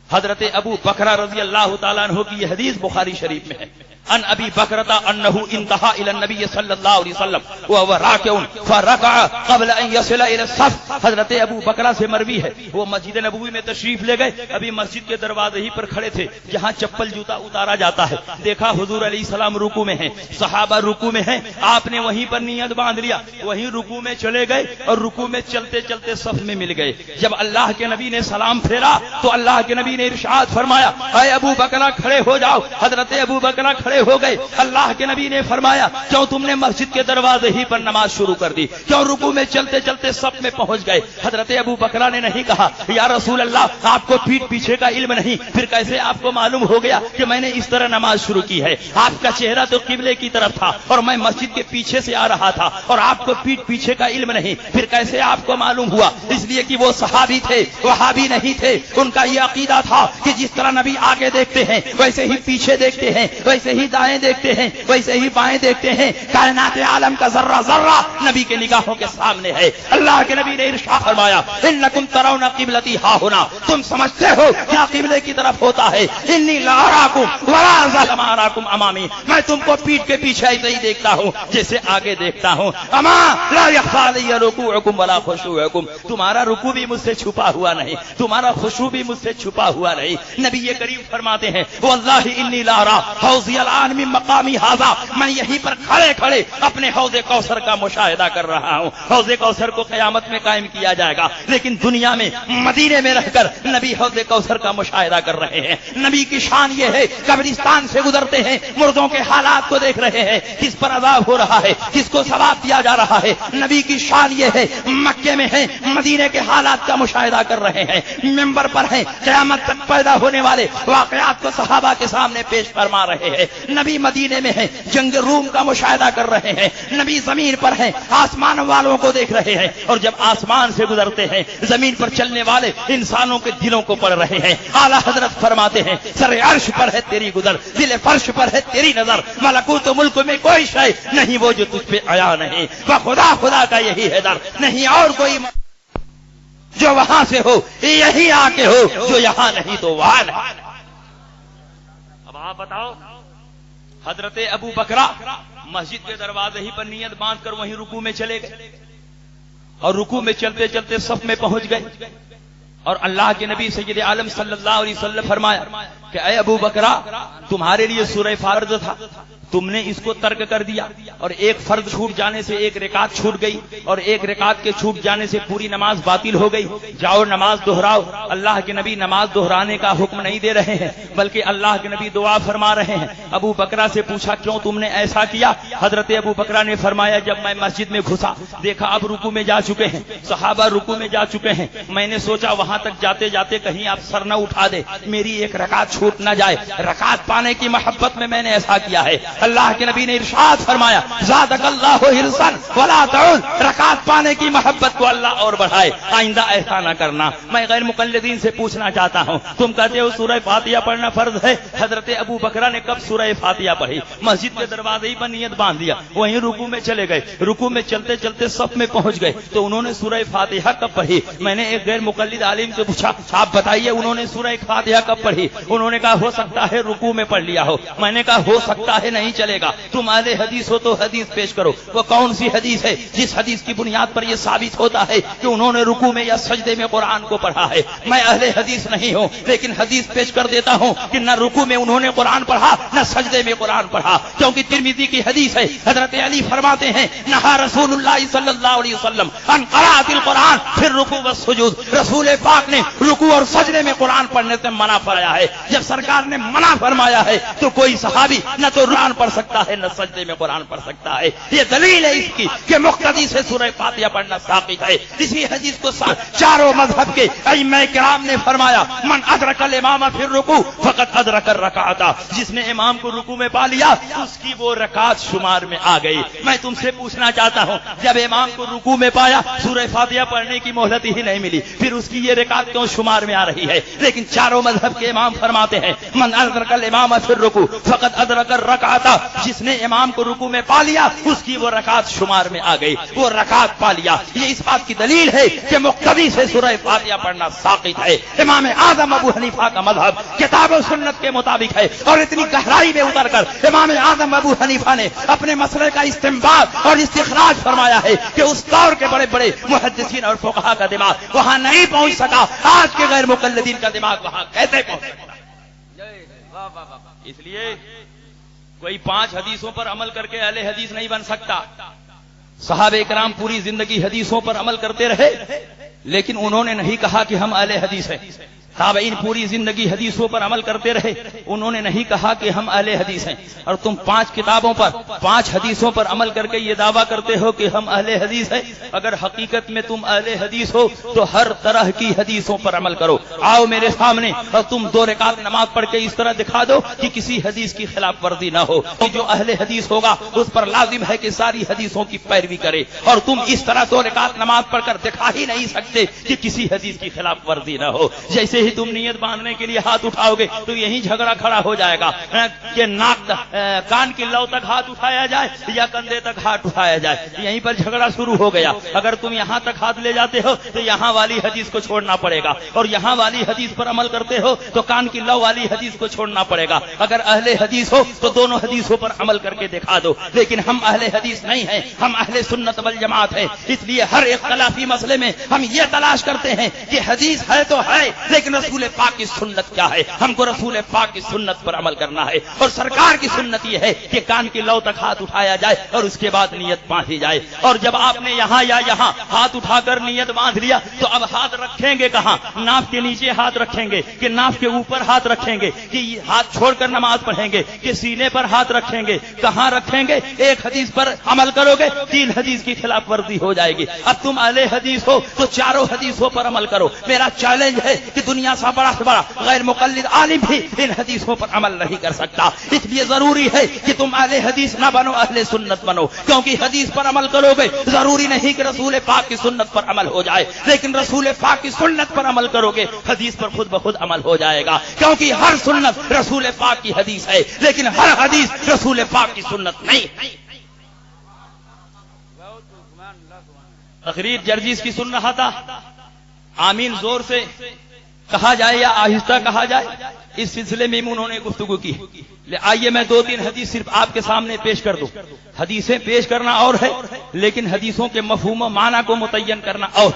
حضرت ابو بکرہ رضی اللہ تعالیٰ عنہ کی یہ حدیث بخاری شریف میں ہے۔ ان ابی بکرۃ انہ انتہا الی النبی صلی اللہ علیہ وسلم وهو راکع فرکع قبل ان يصل الى الصف۔ حضرت ابو بکرہ سے مروی ہے، وہ مسجد نبوی میں تشریف لے گئے، ابھی مسجد کے دروازے ہی پر کھڑے تھے جہاں چپل جوتا اتارا جاتا ہے، دیکھا حضور علیہ السلام رکوع میں ہیں، صحابہ رکوع میں ہیں، آپ نے وہیں پر نیت باندھ لیا، وہیں رکوع میں چلے گئے اور رکوع میں چلتے چلتے صف میں مل گئے۔ جب اللہ کے نبی نے سلام پھیرا تو اللہ کے نبی نے ارشاد فرمایا اے ابو بکرہ کھڑے ہو جاؤ۔ حضرت ابو بکرہ کھڑے ہو گئے۔ اللہ کے نبی نے فرمایا کیوں تم نے مسجد کے دروازے ہی پر نماز شروع کر دی، کیوں رکوع میں چلتے چلتے صف میں پہنچ گئے؟ حضرت ابو بکرہ نے نہیں کہا یا رسول اللہ آپ کو پیٹھ پیچھے کا علم نہیں، پھر کیسے آپ کو معلوم ہو گیا کہ میں نے اس طرح نماز شروع کی ہے؟ آپ کا چہرہ تو قبلے کی طرف تھا اور میں مسجد کے پیچھے سے آ رہا تھا، اور آپ کو پیٹھ پیچھے کا علم نہیں، پھر کیسے آپ کو معلوم ہوا؟ اس لیے کہ وہ صحابی تھے، وہابی نہیں تھے۔ ان کا یہ عقیدہ تھا کہ جس طرح نبی آگے دیکھتے ہیں ویسے ہی پیچھے دیکھتے ہیں، ویسے ہی دائیں دیکھتے ہیں، ویسے ہی بائیں دیکھتے ہیں، کائنات عالم کا ذرہ ذرہ نبی کے نگاہوں کے سامنے ہے۔ اللہ کے نبی نے ارشاد فرمایا انکم ترون قبلتی ہا ہونا، تم سمجھتے ہو کیا قبلے کی طرف ہوتا ہے؟ انی لا اراکم ولا ازال ما اراکم امامی، میں تم کو پیٹھ کے پیچھے ایسے ہی دیکھتا ہوں جیسے آگے دیکھتا ہوں۔ اما لا یخفی علی رکوعکم ولا خشوعکم، تمہارا رکوع بھی مجھ سے چھپا ہوا نہیں، تمہارا خشوع بھی مجھ سے چھپا ہوا نہیں۔ نبی کریم فرماتے ہیں واللہ انی لا ارا حوضی الان من مقامی ھذا، میں یہیں پر کھڑے کھڑے اپنے حوض کوثر کا مشاہدہ کر رہا ہوں۔ حوض کوثر کو قیامت میں قائم کیا جائے گا، لیکن دنیا میں مدینے میں رہ کر نبی حوض کوثر کا مشاہدہ کر رہے ہیں۔ نبی کی شان یہ ہے قبرستان سے گزرتے ہیں، مردوں کے حالات کو دیکھ رہے ہیں، کس پر عذاب ہو رہا ہے، کس کو ثواب دیا جا رہا ہے۔ نبی کی شان یہ ہے مکے میں ہیں، مدینے کے حالات کا مشاہدہ کر رہے ہیں، منبر پر ہیں، قیامت تک پیدا ہونے والے واقعات کو صحابہ کے سامنے پیش فرما رہے ہیں۔ نبی مدینے میں ہیں، جنگ روم کا مشاہدہ کر رہے ہیں۔ نبی زمین پر ہیں، آسمان والوں کو دیکھ رہے ہیں، اور جب آسمان سے گزرتے ہیں زمین پر چلنے والے انسانوں کے دلوں کو پڑھ رہے ہیں۔ اعلیٰ حضرت فرماتے ہیں سر عرش پر ہے تیری گزر، دل فرش پر ہے تیری نظر، ملکوت و ملک میں کوئی شے نہیں وہ جو تجھ پہ آیا نہیں، خدا خدا کا یہی ہے در، نہیں اور کوئی جو وہاں سے ہو، یہی آ کے ہو، جو یہاں نہیں تو وہاں نہیں۔ اب آپ بتاؤ، حضرت ابو بکرہ مسجد کے دروازے ہی پر نیت باندھ کر وہیں رکوع میں چلے گئے، اور رکوع میں چلتے چلتے صف میں پہنچ گئے، اور اللہ کے نبی سید عالم صلی اللہ علیہ وسلم فرمایا کہ اے ابو بکرہ تمہارے لیے سورہ فرض تھا، تم نے اس کو ترک کر دیا اور ایک فرض چھوٹ جانے سے ایک رکعت چھوٹ گئی اور ایک رکعت کے چھوٹ جانے سے پوری نماز باطل ہو گئی. جاؤ نماز دہراؤ. اللہ کے نبی نماز دہرانے کا حکم نہیں دے رہے ہیں بلکہ اللہ کے نبی دعا فرما رہے ہیں. ابو بکرہ سے پوچھا کیوں تم نے ایسا کیا؟ حضرت ابو بکرہ نے فرمایا جب میں مسجد میں گھسا دیکھا اب رکوع میں جا چکے ہیں, صحابہ رکوع میں جا چکے ہیں, میں نے سوچا وہاں تک جاتے جاتے کہیں آپ سر نہ اٹھا دے, میری ایک رکعت چھوٹ نہ جائے. رکعت پانے کی محبت میں میں نے ایسا کیا ہے. اللہ کے نبی نے ارشاد فرمایا زادک اللہ حرصا ولا تعد, رکعت پانے کی محبت کو اللہ اور بڑھائے, آئندہ ایسا نہ کرنا. میں غیر مقلدین سے پوچھنا چاہتا ہوں, تم کہتے ہو سورہ فاتحہ پڑھنا فرض ہے, حضرت ابو بکرہ نے کب سورہ فاتحہ پڑھی؟ مسجد کے دروازے ہی پر نیت باندھ دیا, وہیں رکوع میں چلے گئے, رکوع میں چلتے چلتے صف میں پہنچ گئے تو انہوں نے سورہ فاتحہ کب پڑھی؟ میں نے ایک غیر مقلد عالم سے پوچھا آپ بتائیے انہوں نے سورہ فاتحہ کب پڑھی؟ انہوں نے کہا ہو سکتا ہے رکوع میں پڑھ لیا ہو. میں نے کہا ہو سکتا ہے نہیں چلے گا, تم اہل حدیث ہو تو حدیث پیش کرو. وہ کون سی حدیث ہے جس حدیث کی بنیاد پر یہ ثابت ہوتا ہے کہ انہوں نے رکوع میں یا سجدے میں قرآن کو پڑھا ہے؟ میں اہل حدیث نہیں ہوں لیکن حدیث پیش کر دیتا ہوں کہ نہ رکوع میں انہوں نے قرآن پڑھا نہ سجدے میں قرآن پڑھا, کیونکہ ترمذی کی حدیث ہے. حضرت علی فرماتے ہیں نہا رسول اللہ صلی اللہ علیہ وسلم ان قراءۃ القرآن فی الرکوع والسجود, رسول پاک نے رکوع اور سجدے میں قرآن پڑھنے سے منع فرمایا ہے. جب سرکار نے منع فرمایا ہے تو کوئی صحابی نہ تو قرآن پڑھ سکتا ہے نہ سجدے میں قرآن پڑھ سکتا ہے. یہ دلیل ہے اس کی کہ مقتدی سے سورہ فاتحہ پڑھنا ثابت ہے. اسی حدیث کو چاروں مذہب کے ائمہ کرام نے فرمایا من ادرک الامام فی الرکوع فقد ادرک الرکعۃ, جس نے امام کو رکوع میں پا لیا اس کی وہ رکعت شمار میں آ گئی. میں تم سے پوچھنا چاہتا ہوں جب امام کو رکوع میں پایا سورہ فاتحہ پڑھنے کی مہلت ہی نہیں ملی, پھر اس کی یہ رکعت کیوں شمار میں آ رہی ہے؟ لیکن چاروں مذہب کے امام فرماتے ہیں من ادرک الامام فی الرکوع فقد ادرک الرکعۃ, جس نے امام کو رکوع میں پا لیا اس کی وہ رکعت شمار میں آ گئی, وہ رکعت پا لیا. یہ اس بات کی دلیل ہے کہ مقتدی سے سورہ فاتحہ پڑھنا ثابت ہے. امام اعظم ابو حنیفہ کا مذہب کتاب و سنت کے مطابق ہے اور اتنی گہرائی میں اتر کر امام اعظم ابو حنیفہ نے اپنے مسئلے کا استنباط اور استخراج فرمایا ہے کہ اس دور کے بڑے بڑے محدثین اور فقہا کا دماغ وہاں نہیں پہنچ سکا, آج کے غیر مقلدین کا دماغ وہاں کیسے پہنچ سکتا؟ اس لیے کوئی 5 حدیثوں پر عمل کر کے اہل حدیث نہیں بن سکتا. صحابہ کرام پوری زندگی حدیثوں پر عمل کرتے رہے لیکن انہوں نے نہیں کہا کہ ہم اہل حدیث ہیں. تابعین پوری زندگی حدیثوں پر عمل کرتے رہے, انہوں نے نہیں کہا کہ ہم اہل حدیث ہیں. اور تم 5 کتابوں پر 5 حدیثوں پر عمل کر کے یہ دعویٰ کرتے ہو کہ ہم اہل حدیث ہیں. اگر حقیقت میں تم اہل حدیث ہو تو ہر طرح کی حدیثوں پر عمل کرو. آؤ میرے سامنے اور تم 2 رکعت نماز پڑھ کے اس طرح دکھا دو کہ کسی حدیث کی خلاف ورزی نہ ہو. جو اہل حدیث ہوگا اس پر لازم ہے کہ ساری حدیثوں کی پیروی کرے, اور تم اس طرح 2 رکعت نماز پڑھ کر دکھا ہی نہیں سکتے کہ کسی حدیث کی خلاف ورزی نہ ہو. جیسے ہی تم نیت باندھنے کے لیے ہاتھ اٹھاؤ گے تو یہی جھگڑا کھڑا ہو جائے گا کہ ناک کان کی لو تک ہاتھ اٹھایا جائے یا کندھے تک ہاتھ اٹھایا جائے, یہیں پر جھگڑا شروع ہو گیا. اگر تم یہاں تک ہاتھ لے جاتے ہو تو یہاں والی حدیث کو چھوڑنا پڑے گا, اور یہاں والی حدیث پر عمل کرتے ہو تو کان کی لو والی حدیث کو چھوڑنا پڑے گا. اگر اہل حدیث ہو تو دونوں حدیثوں پر عمل کر کے دکھا دو. لیکن ہم اہل حدیث نہیں ہیں, ہم اہل سنت والجماعت ہیں. اس لیے ہر اختلافی مسئلے میں ہم یہ تلاش کرتے ہیں کہ حدیث ہے تو ہے لیکن رسول پاک کی سنت کیا ہے. ہم کو رسول پاک کی سنت پر عمل کرنا ہے, اور سرکار کی سنت یہ ہے کہ کان کی لو تک ہاتھ اٹھایا جائے اور اس کے بعد نیت باندھی جائے. اور جب آپ نے یہاں یا یہاں ہاتھ اٹھا کر نیت باندھ لیا تو اب ہاتھ رکھیں گے کہاں؟ ناف کے نیچے ہاتھ رکھیں گے کہ ناف کے اوپر ہاتھ رکھیں گے کہ ہاتھ چھوڑ کر نماز پڑھیں گے کہ سینے پر ہاتھ رکھیں گے؟ کہاں رکھیں گے؟ ایک حدیث پر عمل کرو گے 3 حدیث کی خلاف ورزی ہو جائے گی. اب تم اہل حدیث ہو تو 4 حدیثوں پر عمل کرو. میرا چیلنج ہے کہ دنیا سے بڑا غیر مقلد عالم بھی ان حدیثوں پر عمل نہیں کر سکتا. اس لیے ضروری ہے کہ تم اہل حدیث نہ بنو, اہل سنت بنو, کیونکہ حدیث پر عمل کرو گے ضروری نہیں کہ رسول پاک کی سنت پر عمل ہو جائے, لیکن رسول پاک کی سنت پر عمل کرو گے حدیث پر خود بخود عمل ہو جائے گا. کیونکہ ہر سنت رسول پاک کی حدیث ہے لیکن ہر حدیث رسول پاک کی سنت نہیں. تقریر جرجیس کی سن رہا تھا, آمین زور سے کہا جائے یا آہستہ کہا جائے, اس سلسلے میں انہوں نے گفتگو کی. آئیے میں 2-3 حدیث صرف آپ کے سامنے پیش کر دوں. حدیثیں پیش کرنا اور ہے، لیکن حدیثوں کے مفہوم و معنی کو متعین کرنا اور.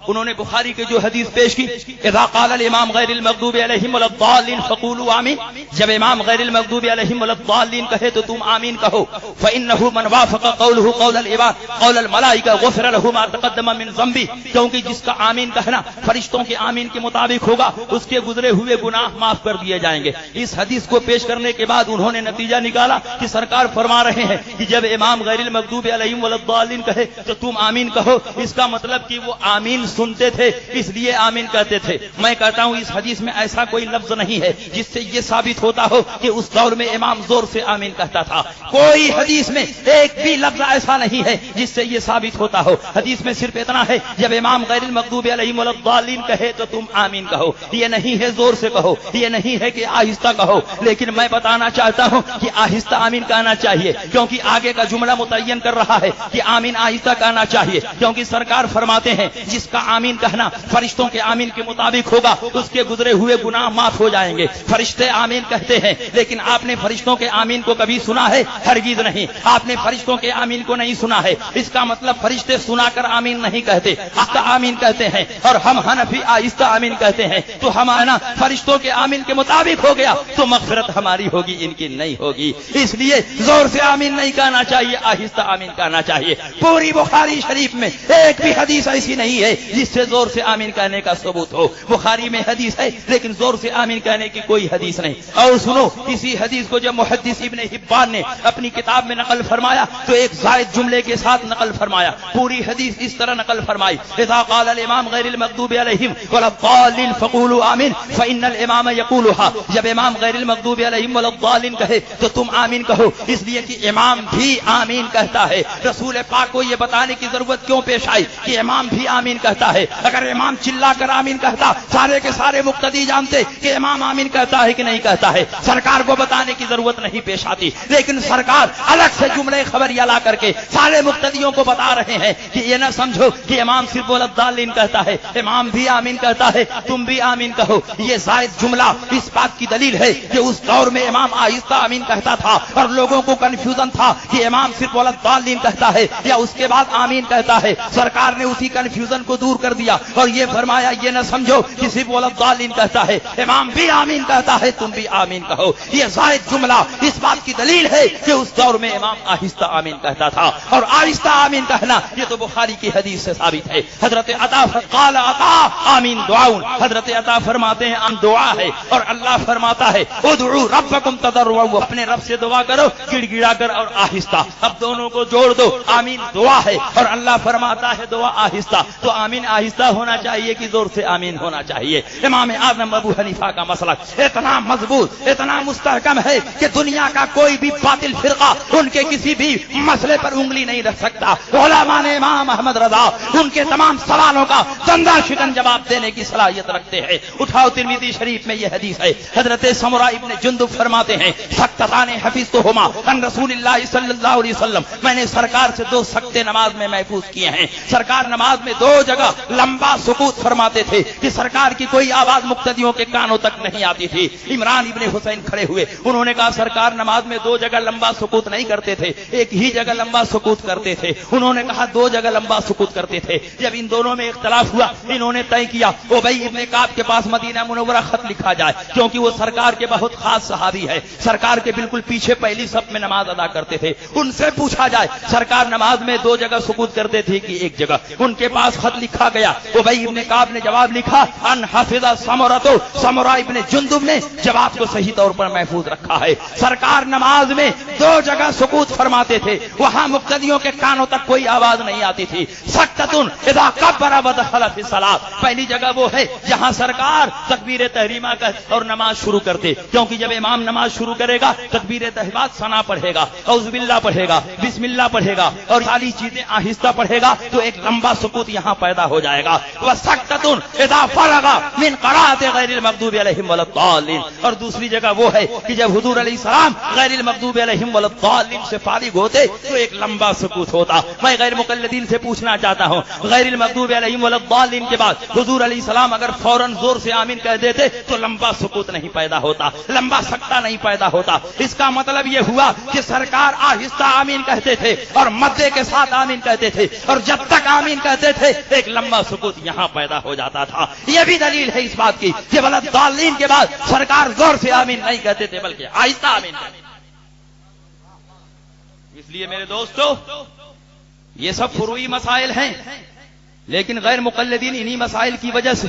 انہوں نے بخاری کے جو حدیث پیش کی، اذا قال الامام غیر المغضوب علیہم ولا الضالین فقولوا آمین، جب امام غیر المغضوب علیہم ولا الضالین کہے تو تم آمین کہو. فانه من وافق قوله قول العباد قول الملائکہ غفر له ما تقدم من ذنبه، کیونکہ جس کا آمین کہنا فرشتوں کے آمین کے مطابق ہوگا اس کے گزرے ہوئے گناہ معاف کر دیے جائیں گے. اس حدیث کو پیش کرنے کے بعد انہوں نے نتیجہ نکالا کہ سرکار فرما رہے ہیں کہ جب امام غیر المغضوب علیہم ولا الضالین کہے تو تم آمین کہو، اس کا مطلب کہ وہ آمین سنتے تھے اس لیے آمین کہتے تھے. میں کہتا ہوں اس حدیث میں ایسا کوئی لفظ نہیں ہے جس سے یہ ثابت ہوتا ہو کہ اس دور میں امام زور سے آمین کہتا تھا. کوئی حدیث میں ایک بھی لفظ ایسا نہیں ہے جس سے یہ ثابت ہوتا ہو. حدیث میں صرف اتنا ہے جب امام غیر المغضوب علیہم ولا الضالین کہے تو تم آمین کہو. یہ نہیں ہے زور سے کہو، یہ نہیں ہے کہ آہستہ کہو، لیکن میں بتانا چاہتا ہوں کہ آہستہ آمین کہنا چاہیے، کیونکہ آگے کا جملہ متعین کر رہا ہے کہ آمین آہستہ کہنا چاہیے، کیونکہ سرکار فرماتے ہیں جس کا آمین کہنا فرشتوں کے آمین کے مطابق ہوگا اس کے گزرے ہوئے گناہ معاف ہو جائیں گے. فرشتے آمین کہتے ہیں، لیکن آپ نے فرشتوں کے آمین کو کبھی سنا ہے؟ ہرگز نہیں. آپ نے فرشتوں کے آمین کو نہیں سنا ہے، اس کا مطلب فرشتے سنا کر آمین نہیں کہتے، آہستہ آمین کہتے ہیں. اور ہم حنفی آہستہ آمین کہتے ہیں، تو ہمارا فرشتوں کے آمین کے مطابق ہو گیا تو مغفرت ہماری ہوگی، ان کی نہیں ہوگی. اس لیے زور سے آمین نہیں کہنا چاہیے، آہستہ آمین کہنا چاہیے. پوری بخاری شریف میں ایک بھی حدیث ایسی نہیں ہے جس سے زور سے آمین کہنے کا ثبوت ہو. بخاری میں حدیث ہے لیکن زور سے آمین کہنے کی کوئی حدیث نہیں. اور سنو، اسی حدیث کو جب محدث ابن حبان نے اپنی کتاب میں نقل فرمایا تو ایک زائد جملے کے ساتھ نقل فرمایا. پوری حدیث اس طرح نقل فرمائی، اذا قال الامام غیر المغضوب علیہم ولا الضالین فقولوا آمین فان الامام یقولها. جب امام غیر المغضوب علیہم ولا الضالین کہے تو تم آمین کہو، اس لیے کہ امام بھی آمین کہتا ہے. رسول پاک کو یہ بتانے کی ضرورت کیوں پیش آئی کہ امام بھی آمین کہتا ہے؟ اگر امام چلا کر آمین کہتا سارے کے سارے مقتدی جانتے کہ امام آمین کہتا ہے کہ نہیں کہتا ہے، سرکار کو بتانے کی ضرورت نہیں پیش آتی. لیکن سرکار الگ سے جملے خبریہ لا کر کے سارے مقتدیوں کو بتا رہے ہیں کہ یہ نہ سمجھو کہ امام صرف الضالین کہتا ہے، امام بھی آمین کہتا ہے، تم بھی آمین کہو. یہ زائد جملہ اس بات کی دلیل ہے کہ اس دور میں امام آہستہ آمین کہتا تھا اور لوگوں کو کنفیوژن تھا کہ امام صرف الضالین کہتا ہے یا اس کے بعد آمین کہتا ہے. سرکار نے اسی کنفیوژن کو دور کر دیا اور یہ فرمایا یہ نہ سمجھو کہ صرف الضالین کہتا ہے، امام بھی آمین کہتا ہے، تم بھی آمین کہو. یہ زائد جملہ اس بات کی دلیل ہے کہ اس دور میں امام آہستہ آمین کہتا تھا. اور آہستہ آمین کہنا یہ تو بخاری کی حدیث سے ثابت ہے. حضرت عطا قال عطا آمین دعاؤن، حضرت عطا فرماتے ہیں آمین دعا ہے، اور اللہ فرماتا ہے ادعوا ربکم تضرعا، اپنے رب سے دعا کرو گڑ گڑا کر اور آہستہ. اب دونوں کو جوڑ دو، آمین دعا ہے اور اللہ فرماتا ہے دعا آہستہ، تو آمین آہستہ ہونا چاہیے کہ زور سے آمین ہونا چاہیے. امام اعظم ابو حنیفہ کا مسلک اتنا مضبوط اتنا مستحکم ہے کہ دنیا کا کوئی بھی باطل فرقہ ان کے کسی بھی مسئلے پر انگلی نہیں رکھ سکتا. علماء نے امام احمد رضا ان کے تمام سوالوں کا دندہ شکن جواب دینے کی صلاحیت رکھتے ہیں. اٹھاؤ ترمذی شریف میں یہ حدیث ہے، حضرت سمرہ ابن جندب فرماتے ہیں سکتتان حفظتہما عن رسول اللہ صلی اللہ علیہ وسلم، میں نے سرکار سے 2 سکتے نماز میں محفوظ کیے ہیں. سرکار نماز میں 2 جگہ لمبا سکوت فرماتے تھے کہ سرکار کی کوئی آواز مقتدیوں کے کانوں تک نہیں آتی تھی. عمران ابن حسین کھڑے ہوئے، انہوں نے کہا سرکار نماز میں 2 جگہ لمبا سکوت نہیں کرتے تھے، ایک ہی جگہ لمبا سکوت کرتے تھے. انہوں نے کہا 2 جگہ لمبا سکوت کرتے تھے. جب ان دونوں میں اختلاف ہوا انہوں نے طے کیا ابی ابن کعب کے پاس مدینہ منورہ خط لکھا جائے، کیونکہ وہ سرکار کے بہت خاص صحابی ہے، سرکار کے بالکل پیچھے پہلی صف میں نماز ادا کرتے تھے. ان سے پوچھا جائے سرکار نماز میں 2 جگہ سکوت کرتے تھے کہ ایک جگہ. ان کے پاس خط لکھا گیا، ابی ابن کعب نے جواب لکھا ان حفظ سمرہ، سمرہ ابن جندب نے جواب کو صحیح طور پر محفوظ رکھا ہے. سرکار نماز میں 2 جگہ سکوت فرماتے تھے، وہاں مقتدیوں کے کانوں تک کوئی آواز نہیں آتی تھی. سکتتن اذا کبر ودخل فی الصلاۃ، پہلی جگہ وہ ہے جہاں سرکار تکبیر تحریمہ کا اور نماز شروع کرتے، کیونکہ جب امام نماز شروع کرے گا تکبیر تحریمہ ثنا پڑھے گا، اعوذ باللہ پڑھے گا، بسم اللہ پڑھے گا اور ساری چیزیں آہستہ پڑھے گا تو ایک لمبا سکوت یہاں پیدا ہو جائے گا. وسکتتن اذا فرغ من قراءۃ غیر المغضوب علیہم ولا الضالین، اور دوسری جگہ وہ ہے کہ جب حضور علیہ السلام غیر المغضوب علیہم ولا الضالین سے فارغ ہوتے تو ایک لمبا سکوت ہوتا. میں غیر مقلدین سے پوچھنا چاہتا ہوں غیر المغضوب علیہم ولا الضالین کے بعد حضور علیہ السلام اگر فوراً زور سے آمین کہہ دیتے تو لمبا سکوت نہیں پیدا ہوتا، لمبا سکتہ نہیں نہیں پیدا ہوتا۔ اس کا مطلب یہ ہوا کہ سرکار آہستہ آمین کہتے تھے اور مدے کے ساتھ آمین کہتے تھے، اور جب تک آمین کہتے تھے ایک لمبا سکوت یہاں پیدا ہو جاتا تھا۔ یہ بھی دلیل ہے اس بات کی کہ ولدالین کے بعد سرکار زور سے آمین نہیں کہتے تھے بلکہ آہستہ آمین کہتے تھے۔ اس لیے میرے دوستو یہ سب فروعی مسائل ہیں، لیکن غیر مقلدین انہی مسائل کی وجہ سے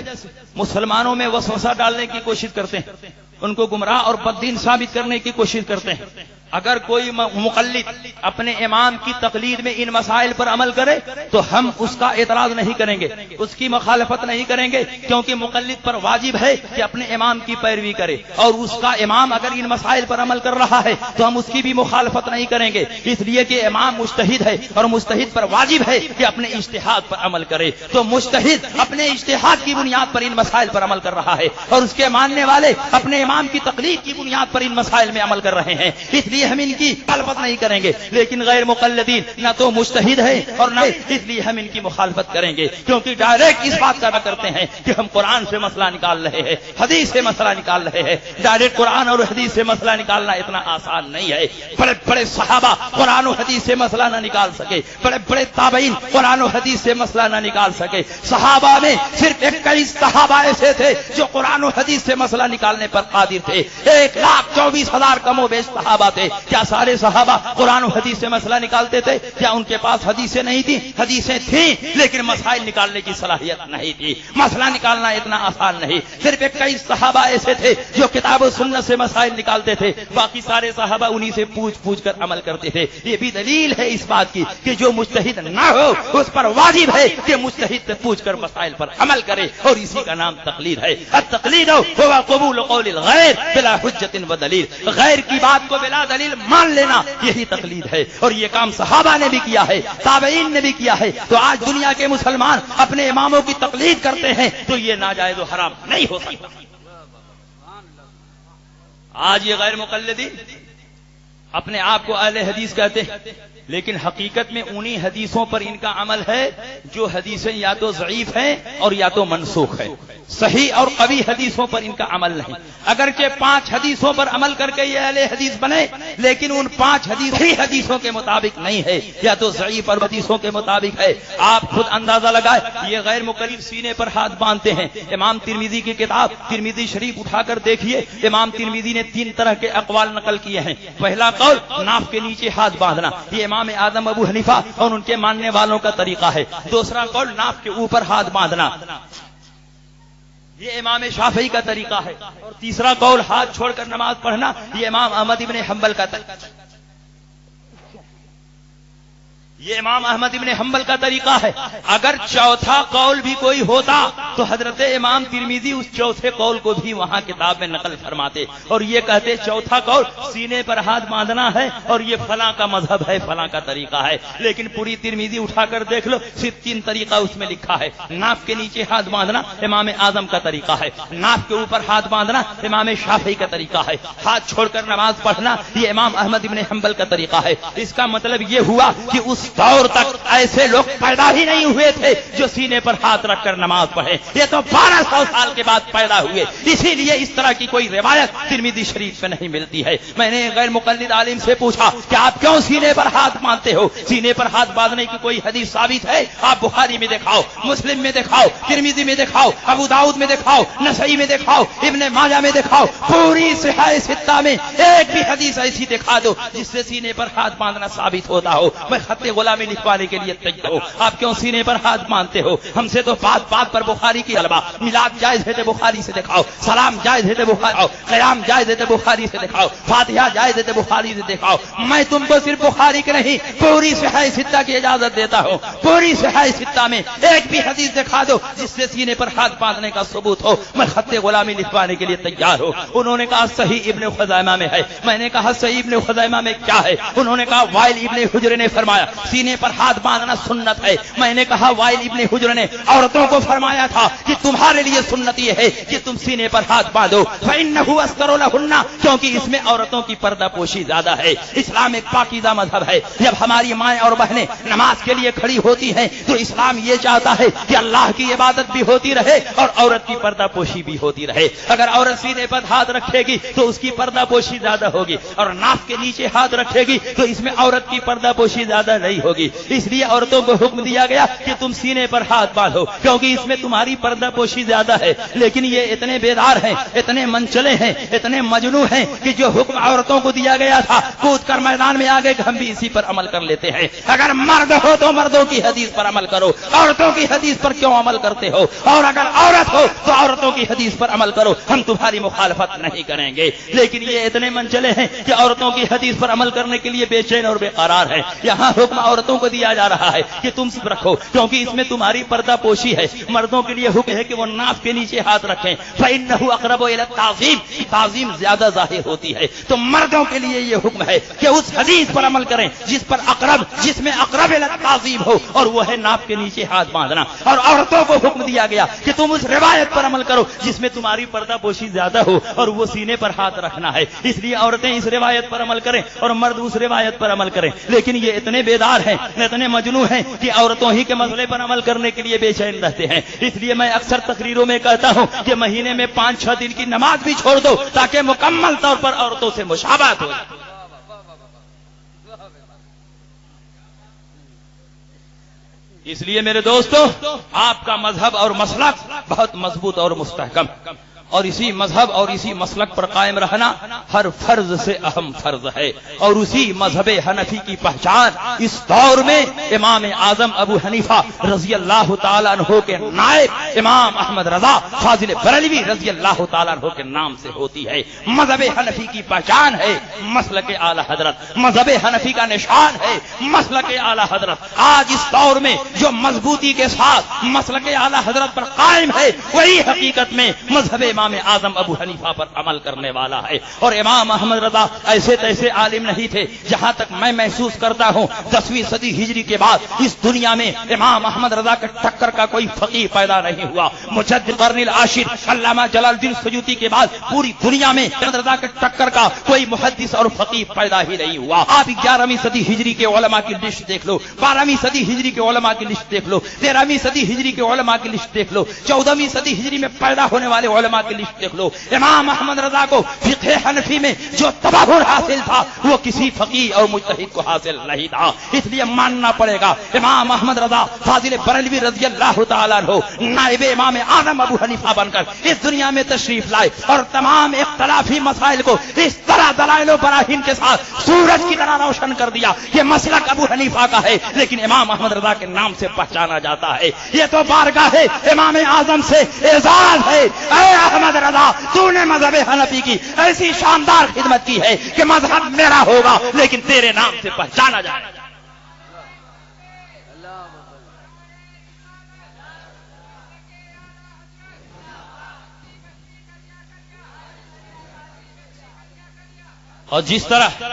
مسلمانوں میں وسوسہ ڈالنے کی کوشش کرتے ہیں، ان کو گمراہ اور بددین ثابت کرنے کی کوشش کرتے ہیں۔ اگر کوئی مقلد اپنے امام کی تقلید میں ان مسائل پر عمل کرے تو ہم اس کا اعتراض نہیں کریں گے، اس کی مخالفت نہیں کریں گے، کیونکہ مقلد پر واجب ہے کہ اپنے امام کی پیروی کرے، اور اس کا امام اگر ان مسائل پر عمل کر رہا ہے تو ہم اس کی بھی مخالفت نہیں کریں گے، اس لیے کہ امام مجتہد ہے اور مجتہد پر واجب ہے کہ اپنے اجتہاد پر عمل کرے۔ تو مجتہد اپنے اجتہاد کی بنیاد پر ان مسائل پر عمل کر رہا ہے، اور اس کے ماننے والے اپنے امام کی تقلید کی بنیاد پر ان مسائل میں عمل کر رہے ہیں، اس لیے ہم ان کی مخالفت نہیں کریں گے۔ لیکن غیر مقلدین نہ تو مجتہد ہے اور نہ اس لیے ہم ان کی مخالفت کریں گے، کیونکہ ڈائریکٹ اس بات کا کرتے ہیں کہ ہم قرآن سے مسئلہ نکال رہے ہیں، حدیث سے مسئلہ نکال رہے ہیں۔ ڈائریکٹ قرآن اور حدیث سے مسئلہ نکالنا اتنا آسان نہیں ہے۔ بڑے بڑے صحابہ قرآن و حدیث سے مسئلہ نہ نکال سکے، بڑے بڑے تابعین قرآن و حدیث سے مسئلہ نہ نکال سکے۔ صحابہ میں صرف 21 صحابہ ایسے تھے جو قرآن و حدیث سے مسئلہ نکالنے پر قادر تھے۔ 1,24,000 کم و بیش صحابہ تھے۔ کیا سارے صحابہ قرآن و حدیث سے مسئلہ نکالتے تھے؟ کیا ان کے پاس حدیثیں نہیں تھی؟ حدیثیں تھیں، لیکن مسائل نکالنے کی صلاحیت نہیں تھی۔ مسئلہ نکالنا اتنا آسان نہیں۔ صرف 21 صحابہ ایسے تھے جو کتاب و سنت سے مسائل نکالتے تھے، باقی سارے صحابہ انہی سے پوچھ کر عمل کرتے تھے۔ یہ بھی دلیل ہے اس بات کی کہ جو مجتہد نہ ہو اس پر واجب ہے کہ مجتہد سے پوچھ کر مسائل پر عمل کرے، اور اسی کا نام تقلید ہے۔ التقلید هو قبول قول الغیر بلا حجت و دلیل، غیر کی بات کو بلا دلیل مان لینا، یہی تقلید ہے، اور یہ کام صحابہ نے بھی کیا ہے، تابعین نے بھی کیا ہے۔ تو آج دنیا کے مسلمان اپنے اماموں کی تقلید کرتے ہیں تو یہ ناجائز و حرام نہیں ہو سکتا۔ آج یہ غیر مقلدین اپنے آپ کو اہل حدیث کہتے ہیں، لیکن حقیقت میں انہی حدیثوں پر ان کا عمل ہے جو حدیثیں یا تو ضعیف ہیں اور یا تو منسوخ ہیں۔ صحیح اور قوی حدیثوں پر ان کا عمل نہیں، اگرچہ 5 حدیثوں پر عمل کر کے یہ اہل حدیث بنے، لیکن ان 5 حدیثوں کے مطابق نہیں ہے، یا تو ضعیف اور حدیثوں کے مطابق ہے۔ آپ خود اندازہ لگائے، یہ غیر مقلد سینے پر ہاتھ باندھتے ہیں۔ امام ترمذی کی کتاب ترمذی شریف اٹھا کر دیکھیے، امام ترمذی نے 3 طرح کے اقوال نقل کیے ہیں۔ پہلا قول ناف کے نیچے ہاتھ باندھنا، یہ امام اعظم ابو حنیفہ اور ان کے ماننے والوں کا طریقہ ہے۔ دوسرا قول ناف کے اوپر ہاتھ باندھنا، یہ امام شافعی کا طریقہ ہے۔ اور تیسرا قول ہاتھ چھوڑ کر نماز پڑھنا، یہ امام احمد ابن حنبل کا طریقہ ہے۔ یہ امام احمد ابن حنبل کا طریقہ ہے۔ اگر چوتھا قول بھی کوئی ہوتا تو حضرت امام ترمذی اس چوتھے قول کو بھی وہاں کتاب میں نقل فرماتے اور یہ کہتے چوتھا قول سینے پر ہاتھ باندھنا ہے اور یہ فلاں کا مذہب ہے، فلاں کا طریقہ ہے۔ لیکن پوری ترمذی اٹھا کر دیکھ لو، صرف 3 طریقہ اس میں لکھا ہے۔ ناف کے نیچے ہاتھ باندھنا امام اعظم کا طریقہ ہے، ناف کے اوپر ہاتھ باندھنا امام شافعی کا طریقہ ہے، ہاتھ چھوڑ کر نماز پڑھنا یہ امام احمد ابن حنبل کا طریقہ ہے۔ اس کا مطلب یہ ہوا کہ اس دور تک ایسے لوگ پیدا ہی نہیں ہوئے تھے جو سینے پر ہاتھ رکھ کر نماز پڑھے، یہ تو 1200 سال کے بعد پیدا ہوئے۔ اسی لیے اس طرح کی کوئی روایت ترمذی شریف میں نہیں ملتی ہے۔ میں نے غیر مقلد عالم سے پوچھا کہ آپ کیوں سینے پر ہاتھ باندھتے ہو؟ سینے پر ہاتھ باندھنے کی کوئی حدیث ثابت ہے؟ آپ بخاری میں دکھاؤ، مسلم میں دکھاؤ، ترمذی میں دکھاؤ، ابو داؤد میں دکھاؤ، نسائی میں دکھاؤ، ابن ماجہ میں دکھاؤ، پوری صحیح ستہ میں ایک بھی حدیث ایسی دکھا دو جس سے سینے پر ہاتھ باندھنا ثابت ہوتا ہو، میں خط غلامی لکھوانے کے لیے تیار ہوں۔ آپ کیوں سینے پر ہاتھ باندھتے ہو؟ ہم سے تو بات بات پر بخاری کی علبہ، میلاد جائز ہے تو بخاری سے دکھاؤ، سلام جائز ہے تو بخاری، قیام جائز ہے تو بخاری سے دکھاؤ، فاتحہ جائز ہے تو بخاری سے دکھاؤ۔ میں تم کو صرف بخاری کے نہیں پوری صحیح ستہ کی اجازت دیتا ہوں، پوری صحیح ستہ میں ایک بھی حدیث دکھا دو جس سے سینے پر ہاتھ باندھنے کا ثبوت ہو، میں خط غلامی لکھوانے کے لیے تیار ہوں۔ انہوں نے کہا صحیح ابن خزیمہ میں ہے۔ میں نے کہا صحیح ابن خزیمہ میں کیا ہے؟ انہوں نے کہا وائل ابن حجر نے فرمایا سینے پر ہاتھ باندھنا سنت ہے. میں نے کہا وائل ابن حجر نے عورتوں کو فرمایا تھا کہ تمہارے لیے سنت یہ ہے کہ تم سینے پر ہاتھ باندھو فإنه أستر لهن، کیونکہ اس میں عورتوں کی پردہ پوشی زیادہ ہے. اسلام ایک پاکیزہ مذہب ہے. جب ہماری مائیں اور بہنیں نماز کے لیے کھڑی ہوتی ہیں تو اسلام یہ چاہتا ہے کہ اللہ کی عبادت بھی ہوتی رہے اور عورت کی پردہ پوشی بھی ہوتی رہے. اگر عورت سینے پر ہاتھ رکھے گی تو اس کی پردہ پوشی زیادہ ہوگی، اور ناف کے نیچے ہاتھ رکھے گی تو اس میں عورت کی پردہ پوشی زیادہ نہیں ہوگی. اس لیے عورتوں کو حکم دیا گیا کہ تم سینے پر ہاتھ باندھو کیونکہ اس میں تمہاری پردہ پوشی زیادہ ہے. لیکن یہ اتنے بیدار ہیں، اتنے منچلے ہیں، اتنے مجنو ہیں کہ جو حکم عورتوں کو دیا گیا تھا کود کر میدان میں آگے ہم بھی اسی پر عمل کر لیتے ہیں. اگر مرد ہو تو مردوں کی حدیث پر عمل کرو، عورتوں کی حدیث پر کیوں عمل کرتے ہو؟ اور اگر عورت ہو تو عورتوں کی حدیث پر عمل کرو، ہم تمہاری مخالفت نہیں کریں گے. لیکن یہ اتنے منچلے ہیں کہ عورتوں کی حدیث پر عمل کرنے کے لیے بے چین اور بے قرار ہے. یہاں حکم عورتوں کو دیا جا رہا ہے کہ تم سب رکھو کیونکہ اس میں تمہاری پردہ پوشی ہے. مردوں کے لیے حکم ہے کہ وہ ناف کے نیچے ہاتھ رکھیں فإنه أقرب إلى التعظیم، تعظیم زیادہ ظاہر ہوتی ہے. تو مردوں کے لیے یہ حکم ہے کہ اس حدیث پر عمل کریں جس میں اقرب إلى التعظیم ہو، اور وہ ہے ناف کے نیچے ہاتھ باندھنا. اور عورتوں کو حکم دیا گیا کہ تم اس روایت پر عمل کرو جس میں تمہاری پردہ پوشی زیادہ ہو، اور وہ سینے پر ہاتھ رکھنا ہے. اس لیے عورتیں اس روایت پر عمل کریں اور مرد اس روایت پر عمل کریں. لیکن یہ اتنے بیدار ہیں، اتنے مجنو ہیں کہ عورتوں ہی کے مسئلے پر عمل کرنے کے لیے بے چین رہتے ہیں. اس لیے میں اکثر تقریروں میں کہتا ہوں کہ مہینے میں 5-6 دن کی نماز بھی چھوڑ دو تاکہ مکمل طور پر عورتوں سے مشابہت ہو. اس لیے میرے دوستو، آپ کا مذہب اور مسلک بہت مضبوط اور مستحکم، اور اسی مذہب اور اسی مسلک پر قائم رہنا ہر فرض سے اہم فرض ہے. اور اسی مذہب حنفی کی پہچان اس دور میں امام اعظم ابو حنیفہ رضی اللہ تعالیٰ عنہ کے نائب امام احمد رضا فاضل بریلوی رضی اللہ تعالیٰ عنہ کے نام سے ہوتی ہے. مذہب حنفی کی پہچان ہے مسلک اعلی حضرت، مذہب حنفی کا نشان ہے مسلک اعلی حضرت. آج اس دور میں جو مضبوطی کے ساتھ مسلک اعلی حضرت پر قائم ہے وہی حقیقت میں مذہب امام اعظم ابو حنیفہ پر عمل کرنے والا ہے. اور امام احمد رضا ایسے تیسے عالم نہیں تھے. جہاں تک میں محسوس کرتا ہوں 10ویں صدی ہجری کے بعد اس دنیا میں امام احمد رضا کے ٹکر کا کوئی فقیہ پیدا نہیں ہوا. مجدد قرن العاشر علامہ جلال الدین سیوطی کے بعد پوری دنیا میں احمد رضا کے ٹکر کا کوئی محدث اور فقیہ پیدا ہی نہیں ہوا. آپ 11ویں صدی ہجری کے علماء کی لسٹ دیکھ لو، 12ویں صدی ہجری کے علماء کی لسٹ دیکھ لو، 13ویں صدی ہجری کے علماء کی لسٹ دیکھ لو، 14ویں صدی ہجری میں پیدا ہونے والے علماء کی لسٹ دیکھ لو. امام احمد رضا کو فقہ حنفی میں جو تبحر حاصل تھا وہ کسی فقیہ اور مجتہد کو حاصل نہیں تھا. اس لیے ماننا پڑے گا امام احمد رضا فاضل بریلوی رضی اللہ تعالیٰ عنہ نائب امام اعظم ابو حنیفہ بن کر اس دنیا میں تشریف لائے اور تمام اختلافی مسائل کو اس طرح دلائل و براہین کے ساتھ سورج کی طرح روشن کر دیا. یہ مسلک ابو حنیفہ کا ہے لیکن امام احمد رضا کے نام سے پہچانا جاتا ہے. یہ تو بارگاہ ہے امام اعظم سے اعزاز ہے. اے احمد رضا، تو نے مذہب حنفی کی ایسی شاندار خدمت کی ہے کہ مذہب میرا ہوگا لیکن تیرے نام سے پہچانا جائے. اور جس طرح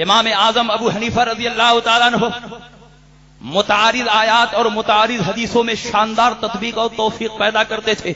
امام اعظم ابو حنیفہ رضی اللہ تعالیٰ عنہ متعارض آیات اور متعارض حدیثوں میں شاندار تطبیق اور توفیق پیدا کرتے تھے،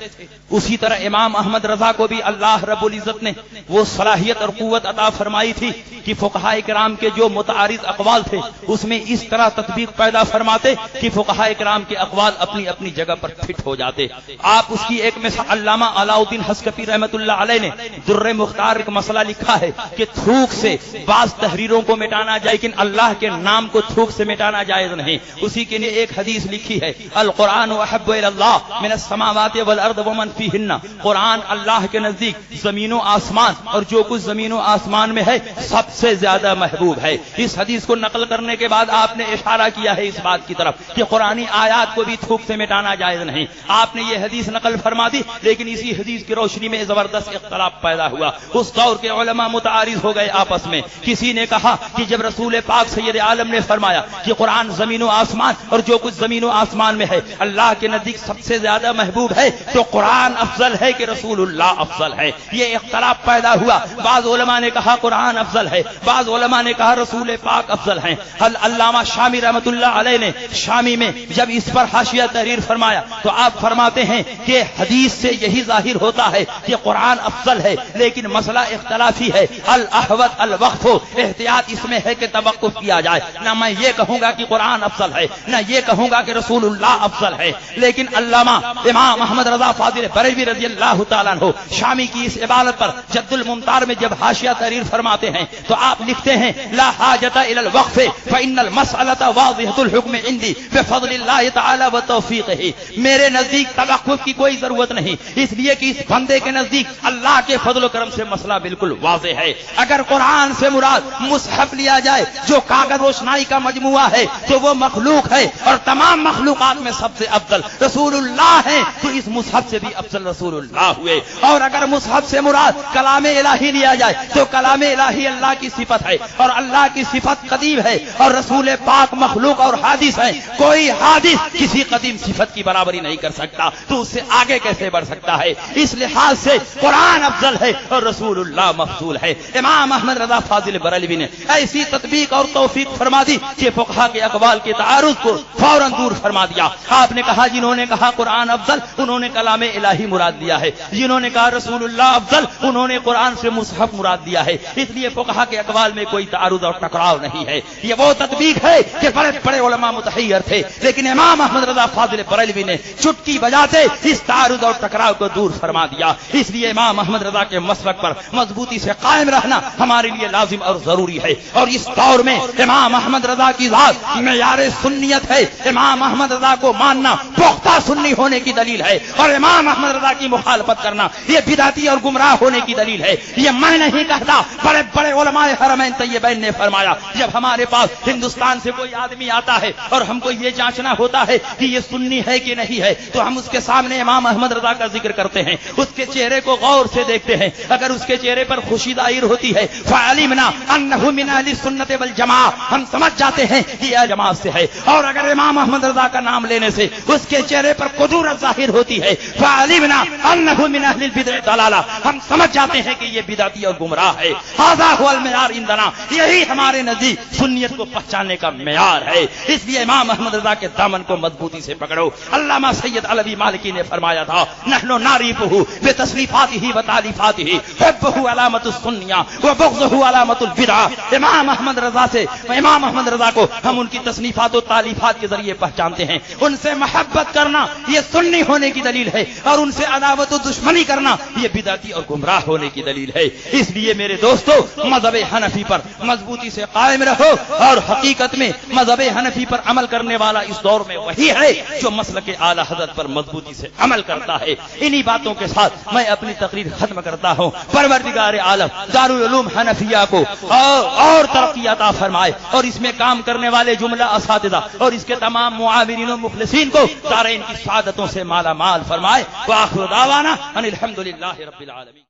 اسی طرح امام احمد رضا کو بھی اللہ رب العزت نے وہ صلاحیت اور قوت عطا فرمائی تھی کہ فقہاء کرام کے جو متعارض اقوال تھے اس میں اس طرح تطبیق پیدا فرماتے کہ فقہاء کرام کے اقوال اپنی اپنی جگہ پر فٹ ہو جاتے. آپ اس کی ایک مثال علامہ علاء الدین حسکفی رحمۃ اللہ علیہ نے در مختار ایک مسئلہ لکھا ہے کہ تھوک سے بعض تحریروں کو مٹانا جائے لیکن اللہ کے نام کو تھوک سے مٹانا جائز نہیں. اسی کے لیے ایک حدیث لکھی ہے القرآن احب الی اللہ من السماوات والارض ومن فیہن، قرآن اللہ کے نزدیک زمین و آسمان اور جو کچھ زمین و آسمان میں ہے سب سے زیادہ محبوب ہے. اس حدیث کو نقل کرنے کے بعد آپ نے اشارہ کیا ہے اس بات کی طرف کہ قرآنی آیات کو بھی تھوک سے مٹانا جائز نہیں. آپ نے یہ حدیث نقل فرما دی لیکن اسی حدیث کی روشنی میں زبردست اختلاف پیدا ہوا. اس دور کے علماء متعارض ہو گئے آپس میں. کسی نے کہا کہ جب رسول پاک سید عالم نے فرمایا کہ قرآن زمین و و آسمان اور جو کچھ زمین و آسمان میں ہے اللہ کے نزدیک سب سے زیادہ محبوب ہے تو قرآن افضل ہے کہ رسول اللہ افضل ہے؟ یہ اختلاف پیدا ہوا. بعض علماء نے کہا قرآن افضل ہے، بعض علماء نے کہا رسول پاک افضل ہیں. علامہ شامی رحمت اللہ علیہ نے شامی میں جب اس پر حاشیہ تحریر فرمایا تو آپ فرماتے ہیں کہ حدیث سے یہی ظاہر ہوتا ہے کہ قرآن افضل ہے، لیکن مسئلہ اختلافی ہے. الاحوط الوقف، احتیاط اس میں ہے کہ توقف کیا جائے. نہ میں یہ کہوں گا کہ قرآن افضل ہے، نہ یہ کہوں گا کہ رسول اللہ افضل ہے. لیکن علامہ امام احمد رضا فاضل بریلوی رضی اللہ تعالیٰ عنہ شامی کی اس عبارت پر جد الممتار میں جب حاشیہ تحریر فرماتے ہیں تو آپ لکھتے ہیں لا حاجت الى الوقف فان المسألة واضحة الحكم عندي بفضل اللہ تعالی و توفیقہ. میرے نزدیک توقف کی کوئی ضرورت نہیں، اس لیے کہ اس بندے کے نزدیک اللہ کے فضل و کرم سے مسئلہ بالکل واضح ہے. اگر قرآن سے مراد مصحف لیا جائے جو کاغذ روشنائی کا مجموعہ ہے تو وہ مخلوق ہے اور تمام مخلوقات میں سب سے افضل رسول اللہ ہے، تو اس مصحف سے بھی افضل رسول اللہ ہوئے. اور اگر مصحف سے مراد کلام الہی لیا جائے تو کلام الہی اللہ کی صفت ہے اور اللہ کی صفت قدیم ہے اور رسول پاک مخلوق اور حادث ہے. کوئی حادث کسی قدیم صفت کی برابری نہیں کر سکتا، تو اس سے آگے کیسے بڑھ سکتا ہے؟ اس لحاظ سے قرآن افضل ہے اور رسول اللہ مفضول ہے. امام احمد رضا فاضل بریلوی نے ایسی تطبیق اور توفیق فرما دی کہ فقہا کے اقوال کے تعارض کو فوراً دور فرما دیا. آپ نے کہا جنہوں نے کہا قرآن افضل انہوں نے کلام الہی مراد لیا ہے، جنہوں نے کہا رسول اللہ افضل انہوں نے قرآن سے مصحف مراد دیا ہے. اس لیے فقہا کے اقوال میں کوئی تعارض اور ٹکراؤ نہیں ہے. یہ وہ تطبیق ہے کہ بڑے بڑے علماء متحیر تھے، لیکن امام احمد رضا فاضل بریلوی نے چٹکی بجاتے اس تعارض اور ٹکراؤ کو دور فرما دیا. اس لیے امام احمد رضا کے مسلک پر مضبوطی سے قائم رہنا ہمارے لیے لازم اور ضروری ہے. اور اس دور میں امام احمد رضا کی ذات معیار سنیت ہے. امام احمد رضا کو ماننا پختہ سنی ہونے کی دلیل ہے اور امام احمد رضا کی مخالفت کرنا یہ بدعتی اور گمراہ ہونے کی دلیل ہے. یہ میں نہیں کہتا، بڑے بڑے علماء حرمین طیبین نے فرمایا. جب ہمارے پاس ہندوستان سے کوئی آدمی آتا ہے اور ہم کو یہ جانچنا ہوتا ہے کہ یہ سنی ہے کہ نہیں ہے تو ہم اس کے سامنے امام احمد رضا کا ذکر کرتے ہیں، اس کے چہرے کو غور سے دیکھتے ہیں. اگر اس کے چہرے پر خوشی ظاہر ہوتی ہے فعلمنا انه من اهل السنت والجماعہ، ہم سمجھ جاتے ہیں کہ یہ جماعت سے ہے. اور اگر امام احمد رضا کا نام لینے سے اس کے چہرے پر قدورت ظاہر ہوتی ہے فعلمنا انه من اهل البدع ضلالہ، ہم سمجھ جاتے ہیں کہ یہ بدعتی اور گمراہ ہے. هذا هو المعیار عندنا، یہی ہمارے نزدیک سنیت کو پہچاننے کا معیار ہے. اس لیے امام احمد رضا کے دامن کو مضبوطی سے پکڑو. علامہ سید علوی مالکی نے فرمایا تھا نحن نعرفه بتصریفاته وتالیفاته حبه علامت السنیہ وبغضه علامت البدع. امام احمد رضا سے امام احمد رضا کو ہم ان کی تصنیفات و تالیفات کے ذریعے پہچانتے ہیں. ان سے محبت کرنا یہ سنی ہونے کی دلیل ہے اور ان سے عداوت و دشمنی کرنا یہ بدعتی اور گمراہ ہونے کی دلیل ہے. اس لیے میرے دوستو مذہب حنفی پر مضبوطی سے قائم رہو. اور حقیقت میں مذہب حنفی پر عمل کرنے والا اس دور میں وہی ہے جو مسلک اعلی حضرت پر مضبوطی سے عمل کرتا ہے. انہی باتوں کے ساتھ میں اپنی تقریر ختم کرتا ہوں. پروردگار عالم دارالعلوم حنفیہ کو اور ترقی عطا فرمائے اور اس میں کام کرنے والے جملہ اساتذہ اور اس کے تمام معاونین و مخلصین کو دارین کی سعادتوں سے مالا مال فرمائے. وآخر دعوانا ان الحمدللہ رب العالمین.